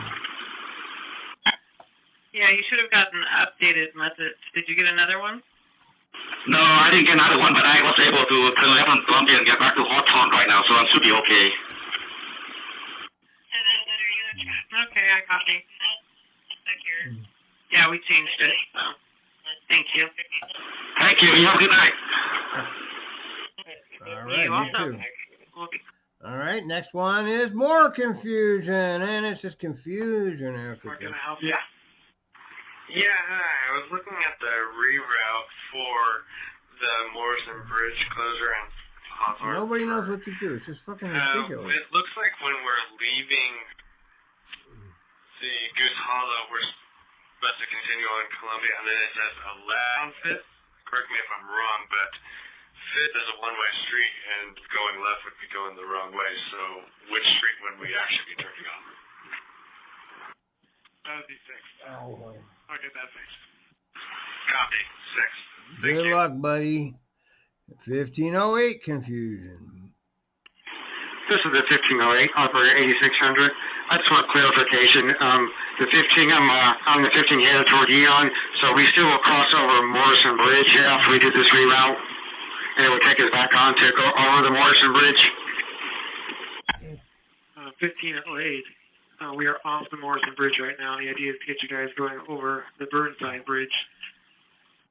Yeah, you should have gotten an updated message. Did you get another one? No, I didn't get another one, but I was able to turn left on Columbia and get back to Hawthorne right now, so I should be okay. Okay, I copy. Yeah, we changed it. Thank you. Thank you. You have a good night. All right, you too. All right, next one is more confusion, and it's just confusion. We're going to help you. Yeah, hi. I was looking at the reroute for the Morrison Bridge closure and Hawthorne. Nobody knows what to do. It's just fucking ridiculous. It looks like when we're leaving the Goose Hollow, we're supposed to continue on Columbia, and then it says a left on 5th. Correct me if I'm wrong, but 5th is a one-way street, and going left would be going the wrong way, so which street would we actually be turning on? That would be 6th. Oh, boy. I'll get that fixed. Copy. 6th. Thank Good you. luck, buddy. 1508 confusion. This is the 1508, operator 8600. I just want clarification. The 15, I'm on the 15 headed toward Eon, so we still will cross over Morrison Bridge after we do this reroute, and it will take us back on to go over the Morrison Bridge. 1508. We are off the Morrison Bridge right now. The idea is to get you guys going over the Burnside Bridge.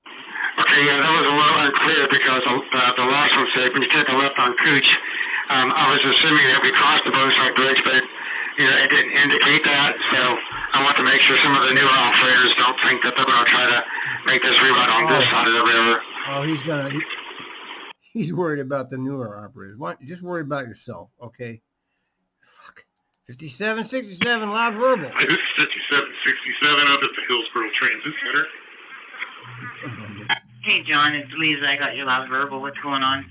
Okay, yeah, that was a little unclear because the last one said when you take a left on Cooch, I was assuming that we crossed the Burnside Bridge, but it didn't indicate that, so I want to make sure some of the newer operators don't think that they're going to try to make this reroute on this side of the river. Oh, he's worried about the newer operators. Just worry about yourself, okay? Fuck. 5767, loud verbal. Hi, this is 5767 up at the Hillsborough Transit Center. Hey, John, it's Lisa. I got your loud verbal. What's going on?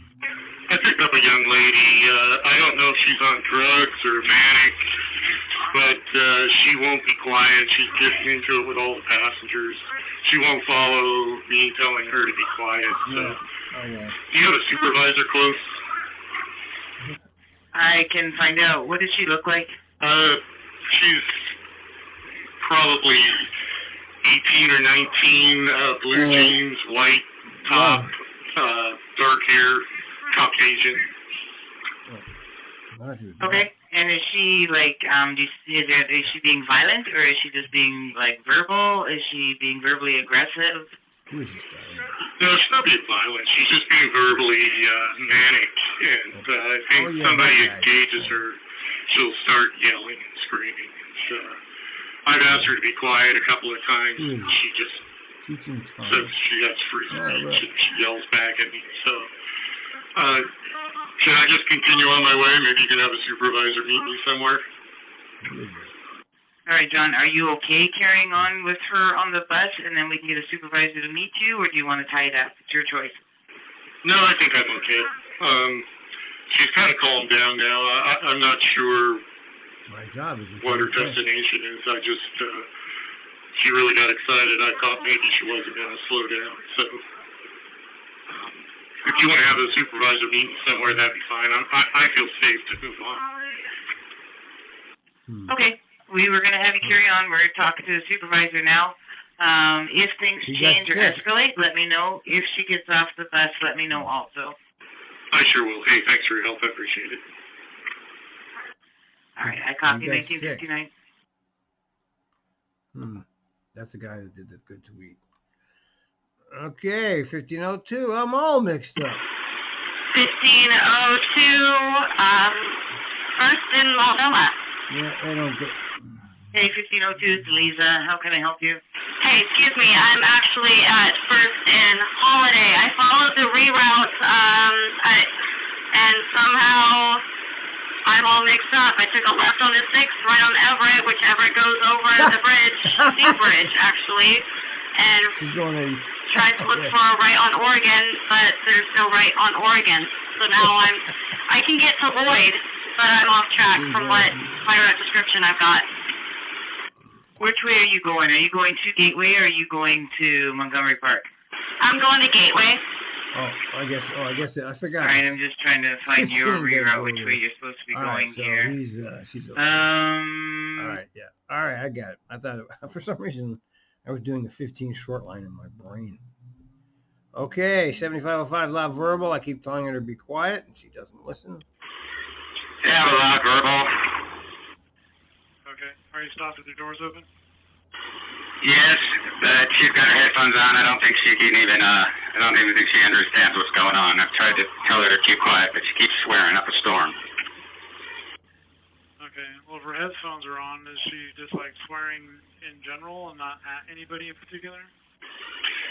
I picked up a young lady. I don't know if she's on drugs or manic, but she won't be quiet. She's getting into it with all the passengers. She won't follow me telling her to be quiet. So, Okay. do you have a supervisor close? I can find out. What does she look like? She's probably 18 or 19, blue jeans, white top, dark hair, Caucasian. Okay. And is she like, is she being violent, or is she just being like verbal? Is she being verbally aggressive? Who is this guy? No, she's not being violent. She's just being verbally manic. And I think somebody engages her, she'll start yelling and screaming. And, I've asked her to be quiet a couple of times, and she just says she gets freezing. She yells back at me. So, should I just continue on my way? Maybe you can have a supervisor meet me somewhere. All right, John, are you okay carrying on with her on the bus, and then we can get a supervisor to meet you, or do you want to tie it up? It's your choice. No, I think I'm okay. She's kind of calmed down now. I'm not sure My job is what her destination is. I just, she really got excited. I thought maybe she wasn't going to slow down. So, if you want to have a supervisor meeting somewhere, that'd be fine. I feel safe to move on. Okay. We were going to have you carry on. We're talking to the supervisor now. If things change or escalate, let me know. If she gets off the bus, let me know also. I sure will. Hey, thanks for your help. I appreciate it. All right, I copy 1959. That's the guy that did the good tweet. Okay, 1502. I'm all mixed up. 1502, first in Multnomah. Yeah, I don't get... Hey, 1502, it's Lisa. How can I help you? Hey, excuse me. I'm actually at First and Holiday. I followed the reroute, and somehow I'm all mixed up. I took a left on the 6th, right on Everett, which Everett goes over the bridge, Sea Bridge, actually, and tried to look for a right on Oregon, but there's no right on Oregon. So now I can get to Lloyd, but I'm off track from what my route description I've got. Which way are you going? Are you going to Gateway, or are you going to Montgomery Park? I'm going to Gateway. I guess I forgot. All right, I'm just trying to find your reroute, which way you're supposed to be going so here. She's okay. All right, yeah. All right, I got it. I thought, for some reason, I was doing the 15 short line in my brain. Okay, 7505 loud verbal. I keep telling her to be quiet, and she doesn't listen. Yeah, loud verbal. Okay. Are you stopped with your doors open? Yes, but she's got her headphones on. I don't think she can even, I don't even think she understands what's going on. I've tried to tell her to keep quiet, but she keeps swearing up a storm. Okay. Well, if her headphones are on, is she just like swearing in general and not at anybody in particular?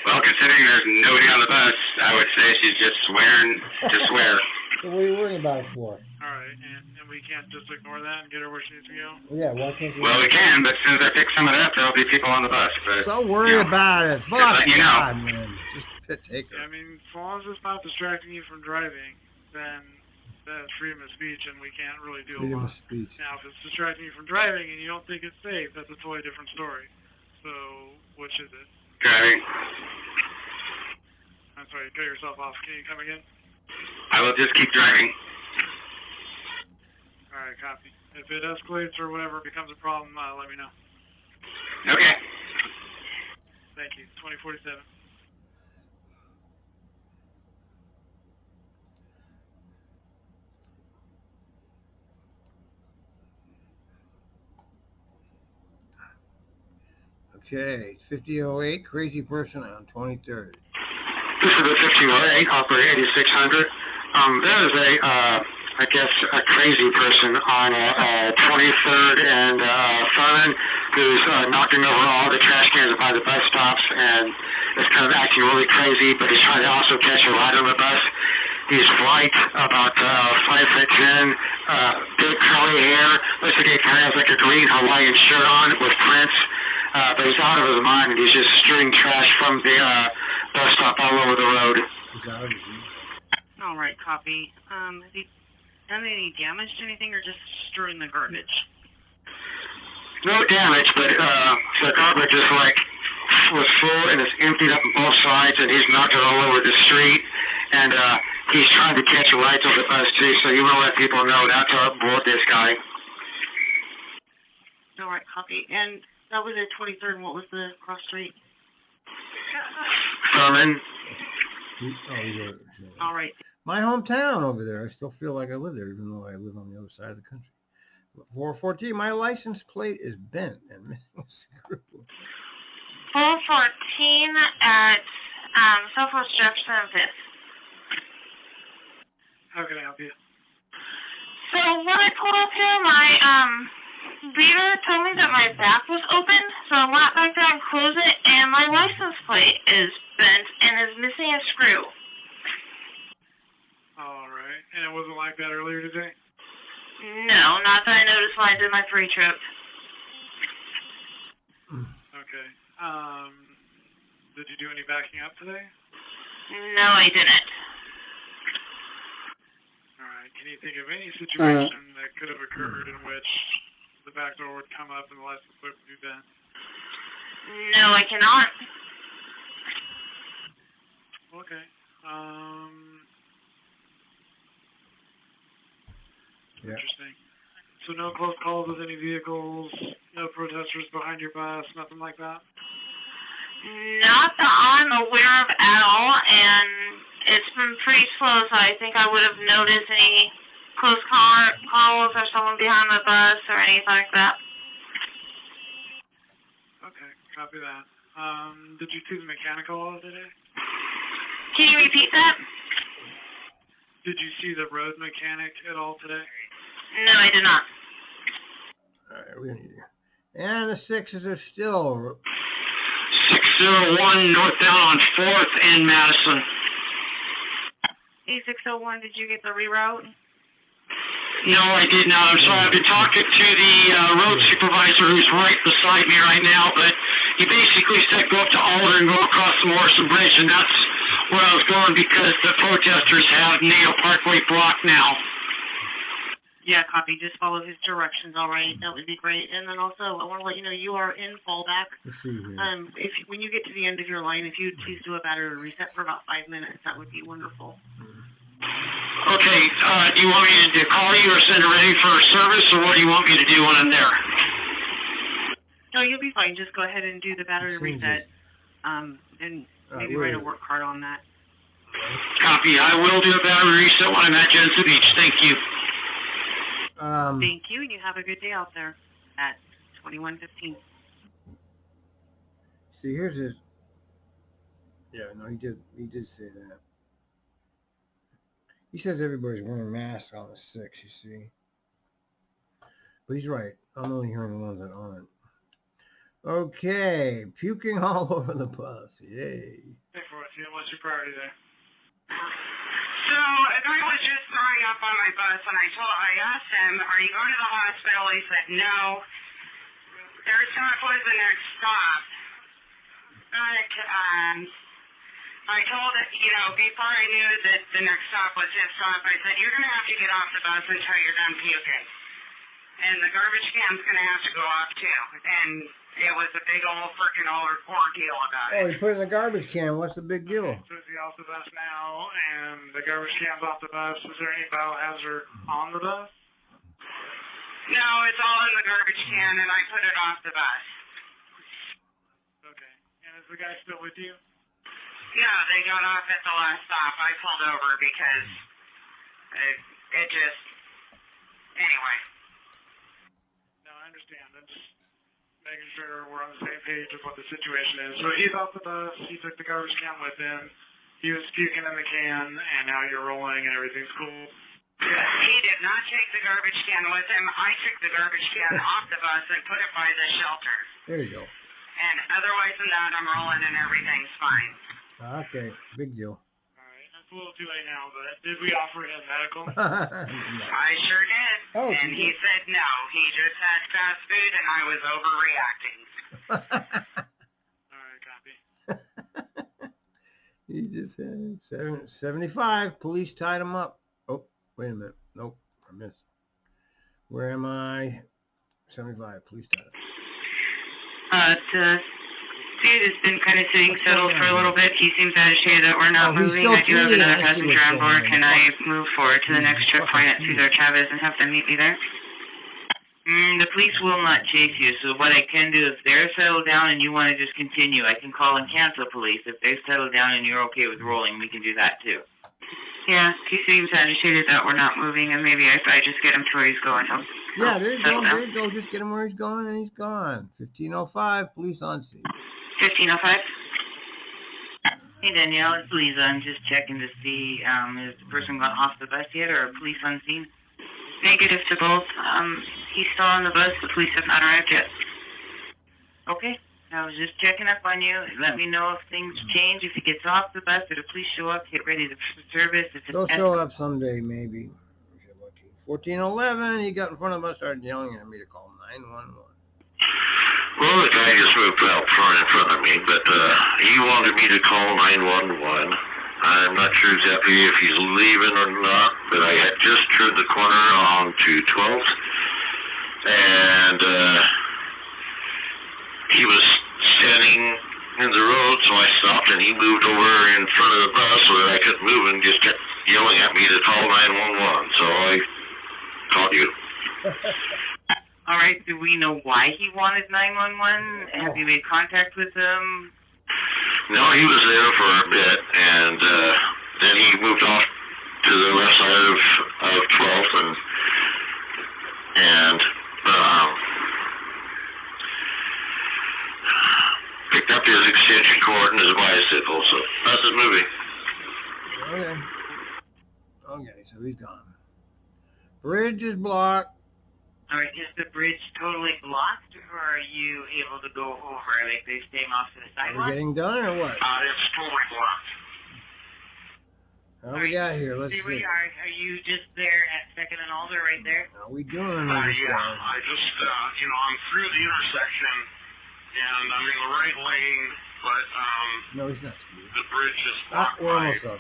Well, considering there's nobody on the bus, I would say she's just swearing to swear. So what are you worrying about it for? All right, and we can't just ignore that and get her where she needs to go? Yeah, why can't you? Well, we can, but as soon as I pick some of it up, there'll be people on the bus. But, don't worry about it. Fuck you God, man. Just take her. Yeah, I mean, as long as it's not distracting you from driving, then that's freedom of speech, and we can't really do a Freedom lot. of speech. Now, if it's distracting you from driving and you don't think it's safe, that's a totally different story. So, which is it? Driving. I'm sorry, cut yourself off. Can you come again? I will just keep driving. All right, copy. If it escalates or whatever becomes a problem, let me know. Okay. Thank you. 2047. Okay, 5008, crazy person on 23rd. This is the 1508, operator 8600. There is I guess, a crazy person on 23rd and Furman who's knocking over all the trash cans by the bus stops and is kind of acting really crazy, but he's trying to also catch a ride on the bus. He's white, about 5'10", big curly hair. Looks like he kind of has like a green Hawaiian shirt on with prints. But he's out of his mind, and he's just strewing trash from the bus stop all over the road. He's out of his mind. All right, copy. Has he done any damage to anything, or just strewing the garbage? No damage, but the garbage is like was full and it's emptied up on both sides, and he's knocked it all over the street. And he's trying to catch rides on the bus too, so you want to let people know not to board this guy. All right, copy. And that was at 23rd, and what was the cross street? Thurman. All right. My hometown over there. I still feel like I live there, even though I live on the other side of the country. 414, my license plate is bent and missing a screw. 414 at Southwest Jefferson and 5th. How can I help you? So when I pulled up here, my reader told me that my back was open, so I went back there and closed it, and my license plate is bent and is missing a screw. All right. And it wasn't like that earlier today? No, not that I noticed when I did my free trip. Okay. Did you do any backing up today? No, I didn't. All right. Can you think of any situation that could have occurred in which the back door would come up and the license plate would be bent? No, I cannot. Okay. Yeah. Interesting. So no close calls with any vehicles, no protesters behind your bus, nothing like that? Not that I'm aware of at all, and it's been pretty slow, so I think I would have noticed any close calls or someone behind the bus or anything like that. Okay, copy that. Did you see the mechanical all today? Can you repeat that? Did you see the road mechanic at all today? No, I did not. All right, we don't need to. And the sixes are still 601 northbound on 4th and Madison. E601, did you get the reroute? No, I did not. I'm sorry. I've been talking to the road supervisor who's right beside me right now, but he basically said go up to Alder and go across the Morrison Bridge, and that's where I was going because the protesters have NATO Parkway blocked now. Yeah, copy. Just follow his directions, all right? That would be great. And then also, I want to let you know you are in fallback. let's see here. When you get to the end of your line, if you please do a battery reset for about 5 minutes, that would be wonderful. Okay, do you want me to call you or send it ready for service, or what do you want me to do when I'm there? No, you'll be fine. Just go ahead and do the battery Seems reset, and maybe write a work card on that. Copy. I will do a battery reset when I'm at Jensen Beach. Thank you. Thank you, and you have a good day out there at 2115. See, here's his. Yeah, no, he did say that. He says everybody's wearing masks on the 6th, you see. But he's right. I'm only hearing the ones that aren't. Okay, puking all over the bus. Yay. Hey, what's your priority there? So, a guy was just throwing up on my bus, and I asked him, are you going to the hospital? He said, no. Their stop was the next stop. But, I told it, before I knew that the next stop was his stop, I said, you're going to have to get off the bus until you're done puking. And the garbage can's going to have to go off, too. And it was a big old freaking ordeal about it. Oh, he put it in the garbage can. What's the big deal? So is he off the bus now, and the garbage can's off the bus? Is there any biohazard on the bus? No, it's all in the garbage can, and I put it off the bus. Okay. And is the guy still with you? Yeah, they got off at the last stop. I pulled over because it just... Anyway. No, I understand. I'm just making sure we're on the same page of what the situation is. So he's off the bus. He took the garbage can with him. He was puking in the can, and now you're rolling, and everything's cool. He did not take the garbage can with him. I took the garbage can off the bus and put it by the shelter. There you go. And otherwise than that, I'm rolling and everything's fine. Okay, big deal. All right. We'll do it now, but did we offer him medical? I sure did. Oh, and he said no. He just had fast food and I was overreacting. Alright, copy. He just had 75. Police tied him up. Oh, wait a minute. Nope, I missed. Where am I? 75. Police tied him. Dude has been kind of sitting settled for a little bit. He seems agitated that we're not moving. I do have another passenger on board. Can I move forward to the next checkpoint at Cesar Chavez and have them meet me there? The police will not chase you, so what I can do, if they're settled down and you want to just continue, I can call and cancel police. If they've settled down and you're okay with rolling, we can do that too. Yeah, he seems agitated that we're not moving, and maybe if I just get him to where he's going, he'll Yeah, there you go. settle down. There you go. Just get him where he's going, and he's gone. 1505. Police on scene. 1505. Hey Danielle, it's Lisa. I'm just checking to see is the person gone off the bus yet, or police on scene? Negative to both. He's still on the bus. The police have not arrived yet. Okay. I was just checking up on you. Let me know if things change. If he gets off the bus or the police show up, get ready to service. If They'll show up someday, maybe. 1411. He got in front of us, started yelling at me to call 911. Well, the guy just moved out front in front of me, but he wanted me to call 911. I'm not sure exactly if he's leaving or not, but I had just turned the corner onto 12th, and he was standing in the road, so I stopped, and he moved over in front of the bus so that I couldn't move and just kept yelling at me to call 911, so I called you. All right, do we know why he wanted 911? Have you made contact with him? No, he was there for a bit, and then he moved off to the left side of 12th, and picked up his extension cord and his bicycle, so that's his movie. Okay. Okay, so he's gone. Bridge is blocked. All right, is the bridge totally blocked, or are you able to go over? Like, they staying off to the Are sidewalk? we getting done or what? It's totally blocked. How we got here? Let's Here we see. are you just there at 2nd and Alder right there? How we doing? Yeah, I just, I'm through the intersection, and I'm in the right lane, but, No, he's not. the bridge is Ah, blocked we're by almost done.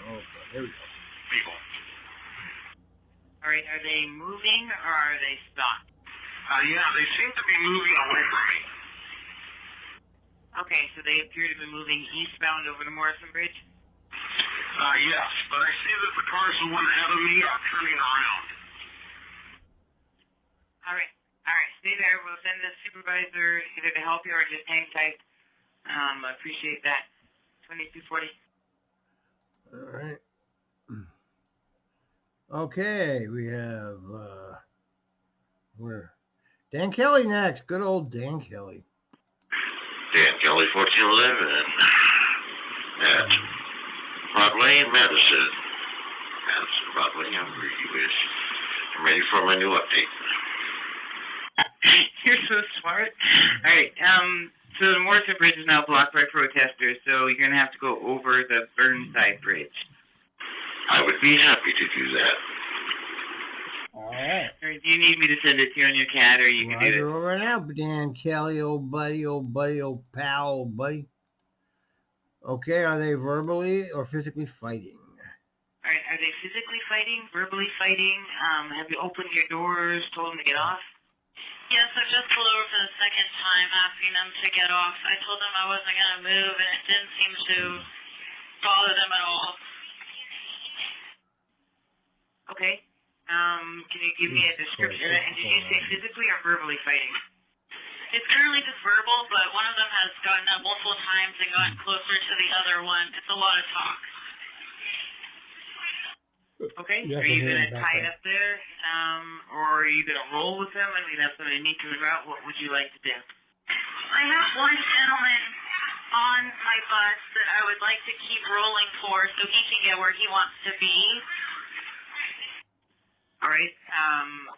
Here we go. people. All right, are they moving, or are they stopped? Yeah, they seem to be moving away from me. Okay, so they appear to be moving eastbound over the Morrison Bridge? Yes, but I see that the cars, the one ahead of me, are turning around. All right, stay there. We'll send the supervisor either to help you or just hang tight. I appreciate that. 2240. All right. Okay, we have where Dan Kelly next. Good old Dan Kelly. Dan Kelly, 1411 at Broadway and Madison. Madison, Broadway, however you wish. I'm ready for my new update. You're so smart. All right, so the Morrison Bridge is now blocked by protesters, so you're going to have to go over the Burnside Bridge. I would be happy to do that. All right. All right, do you need me to send it to you on your CAD, or you can do Roger it? over now, Dan Kelly, old buddy, old pal, old buddy. Okay, are they verbally or physically fighting? All right, are they physically fighting, verbally fighting? Have you opened your doors, told them to get off? Yes, I just pulled over for the second time asking them to get off. I told them I wasn't going to move, and it didn't seem to bother them at all. Okay. Can you give me a description? And did you say physically or verbally fighting? It's currently just verbal, but one of them has gotten up multiple times and gotten closer to the other one. It's a lot of talk. Okay. Yeah, Are you I going heard to about tie it that. up there? Or are you going to roll with them? I mean, that's going to meet you en route. What would you like to do? I have one gentleman on my bus that I would like to keep rolling for so he can get where he wants to be. All right.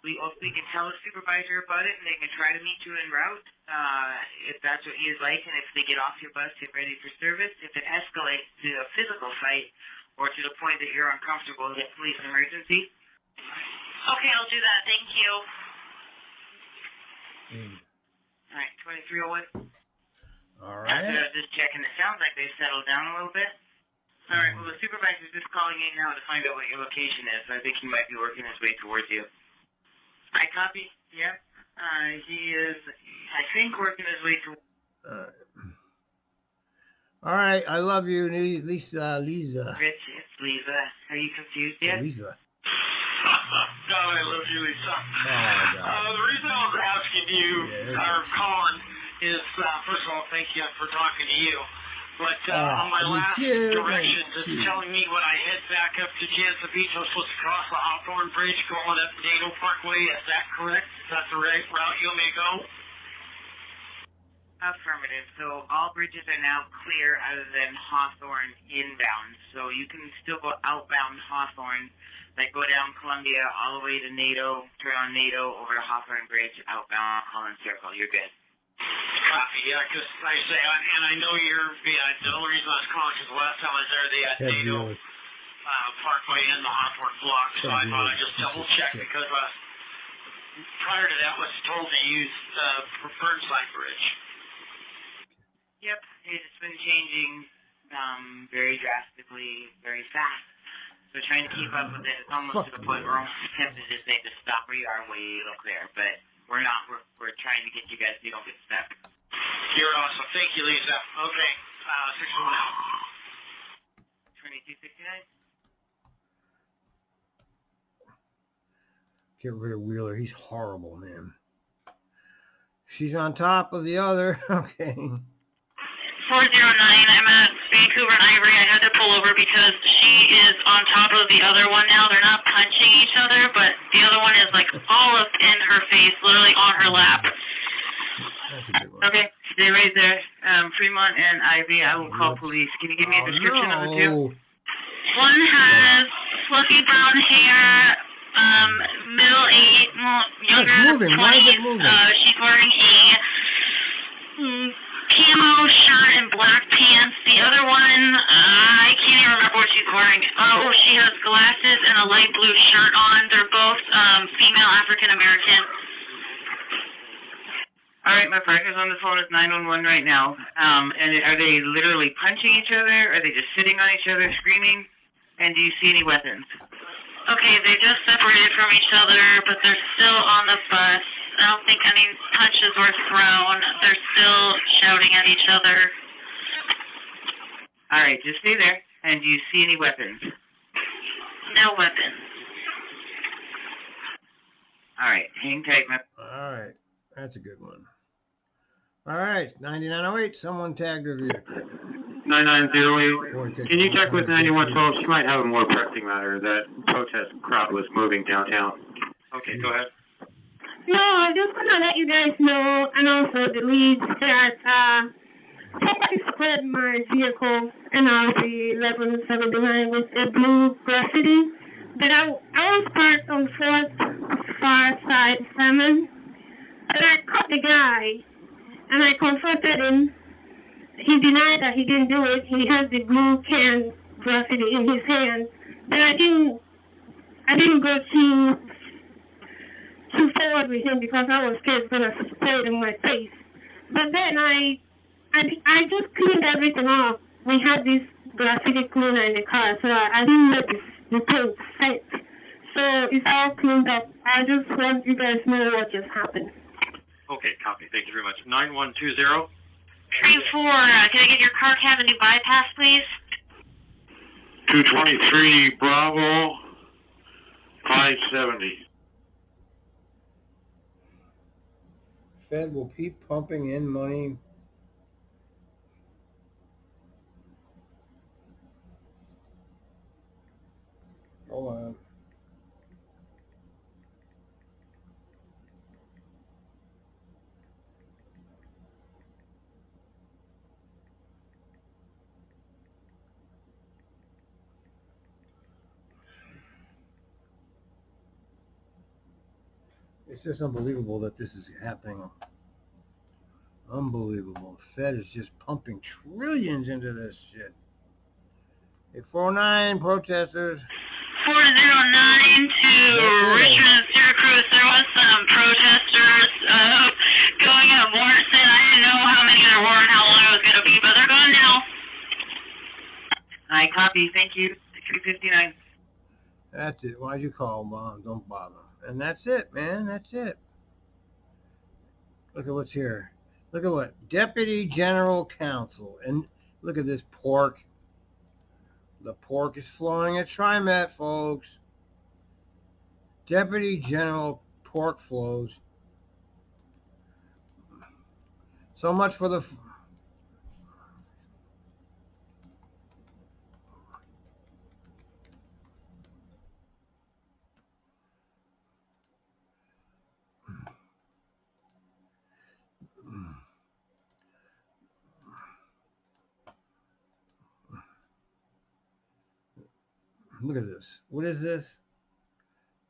We can tell the supervisor about it, and they can try to meet you en route if that's what you'd like. And if they get off your bus, get ready for service. If it escalates to a physical fight, or to the point that you're uncomfortable, hit police emergency. Okay, I'll do that. Thank you. All right, 2301. All After I right. was just checking, it sounds like they've settled down a little bit. All right, well, the supervisor's just calling in now to find out what your location is. I think he might be working his way towards you. I copy. Yeah. He is, I think, working his way towards. All right. I love you, Lisa. Lisa. Rich, it's Lisa. Are you confused yet? Lisa. God, I love you, Lisa. Oh, God. The reason I was asking you, or calling, is, first of all, thank you for talking to you. But on my last directions, it's telling me when I head back up to Jansen Beach, I'm supposed to cross the Hawthorne Bridge going up Dado Parkway. Is that correct? Is that the right route you may go? Affirmative. So all bridges are now clear other than Hawthorne inbound. So you can still go outbound Hawthorne, like go down Columbia all the way to Nato, turn on Nato, over to Hawthorne Bridge, outbound Holland Circle. You're good. Copy, yeah, because like I say, and I know the only reason I was calling is the last time I was there, they had Nato Parkway and the Hawthorne block, so I thought I'd just double check because prior to that I was told to use Burnside Bridge. Yep, it's been changing very drastically, very fast. So trying to keep up with it, it's almost to the point where we're almost tempted to say just stop where you are and wait till clear, but we're not. We're trying to get you guys so you don't get stuck. You're awesome. Thank you, Lisa. Okay, 6-1 out. 2269. Get rid of Wheeler. He's horrible, man. She's on top of the other. Okay. 409, I'm at Vancouver and Ivory. I had to pull over because she is on top of the other one now. They're not punching each other, but the other one is like all up in her face, literally on her lap. That's a good one. Okay, stay right there. Fremont and Ivy, I will call police. Can you give me a description of the two? One has fluffy brown hair, middle age, younger, 20s. She's wearing a camo shirt and black pants. The other one, I can't even remember what she's wearing. Oh, she has glasses and a light blue shirt on. They're both female African American. All right, my partner's on the phone at 911 right now. And are they literally punching each other? Are they just sitting on each other screaming? And do you see any weapons? Okay, they just separated from each other, but they're still on the bus. I don't think any punches were thrown. They're still shouting at each other. All right, just stay there. And do you see any weapons? No weapons. All right, hang tight, my... All right. That's a good one. All right. 9908. Someone tagged her vehicle. 9908. Can you check with 9112? She might have a more pressing matter. That protest crowd was moving downtown. Okay, go ahead. No, I just want to let you guys know, and also the leads, that somebody spread my vehicle NRV 1179 with a blue graffiti. But I was parked on 4th far side 7, and I caught the guy, and I confronted him. He denied that he didn't do it. He has the blue can graffiti in his hand, but I didn't go too forward with him because I was scared going to spray it in my face. But then I just cleaned everything off. We had this graffiti cleaner in the car, so I didn't let the paint set. So it's all cleaned up. I just want you guys to know what just happened. Okay, copy. Thank you very much. 9120. Train 4, can I get your car cavity bypass, please? 223 Bravo 570. Fed will keep pumping in money. Hold on. It's just unbelievable that this is happening. Unbelievable. The Fed is just pumping trillions into this shit. 849 protesters. 409 to Richmond, Syracuse. There was some protesters going at Morrison. I didn't know how many there were and how long it was going to be, but they're going now. I copy. Thank you. 359. That's it. Why'd you call, Mom? Don't bother. And that's it, man. That's it. Look at what's here. Look at what? Deputy General Counsel. And look at this pork. The pork is flowing at TriMet, folks. Deputy General pork flows. So much for the... Look at this. What is this?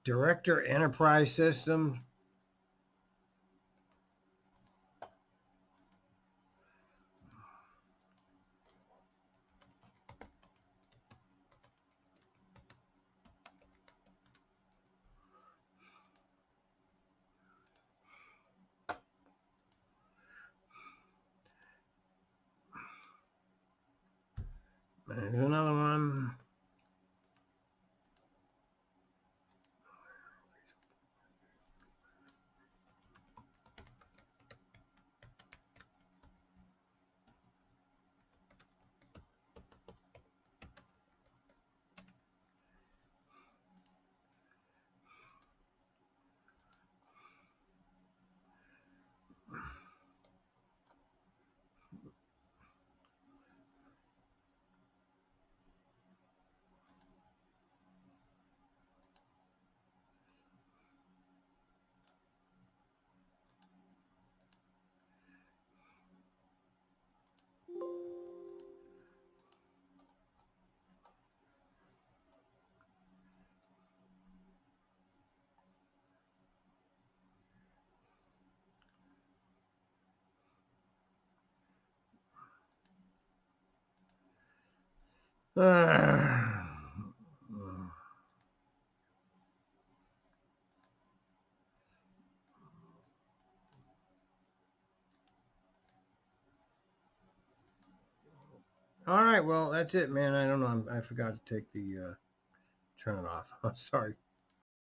Director Enterprise System. There's another one. All right, well, that's it, man. I don't know. I forgot to take the turn it off. Sorry.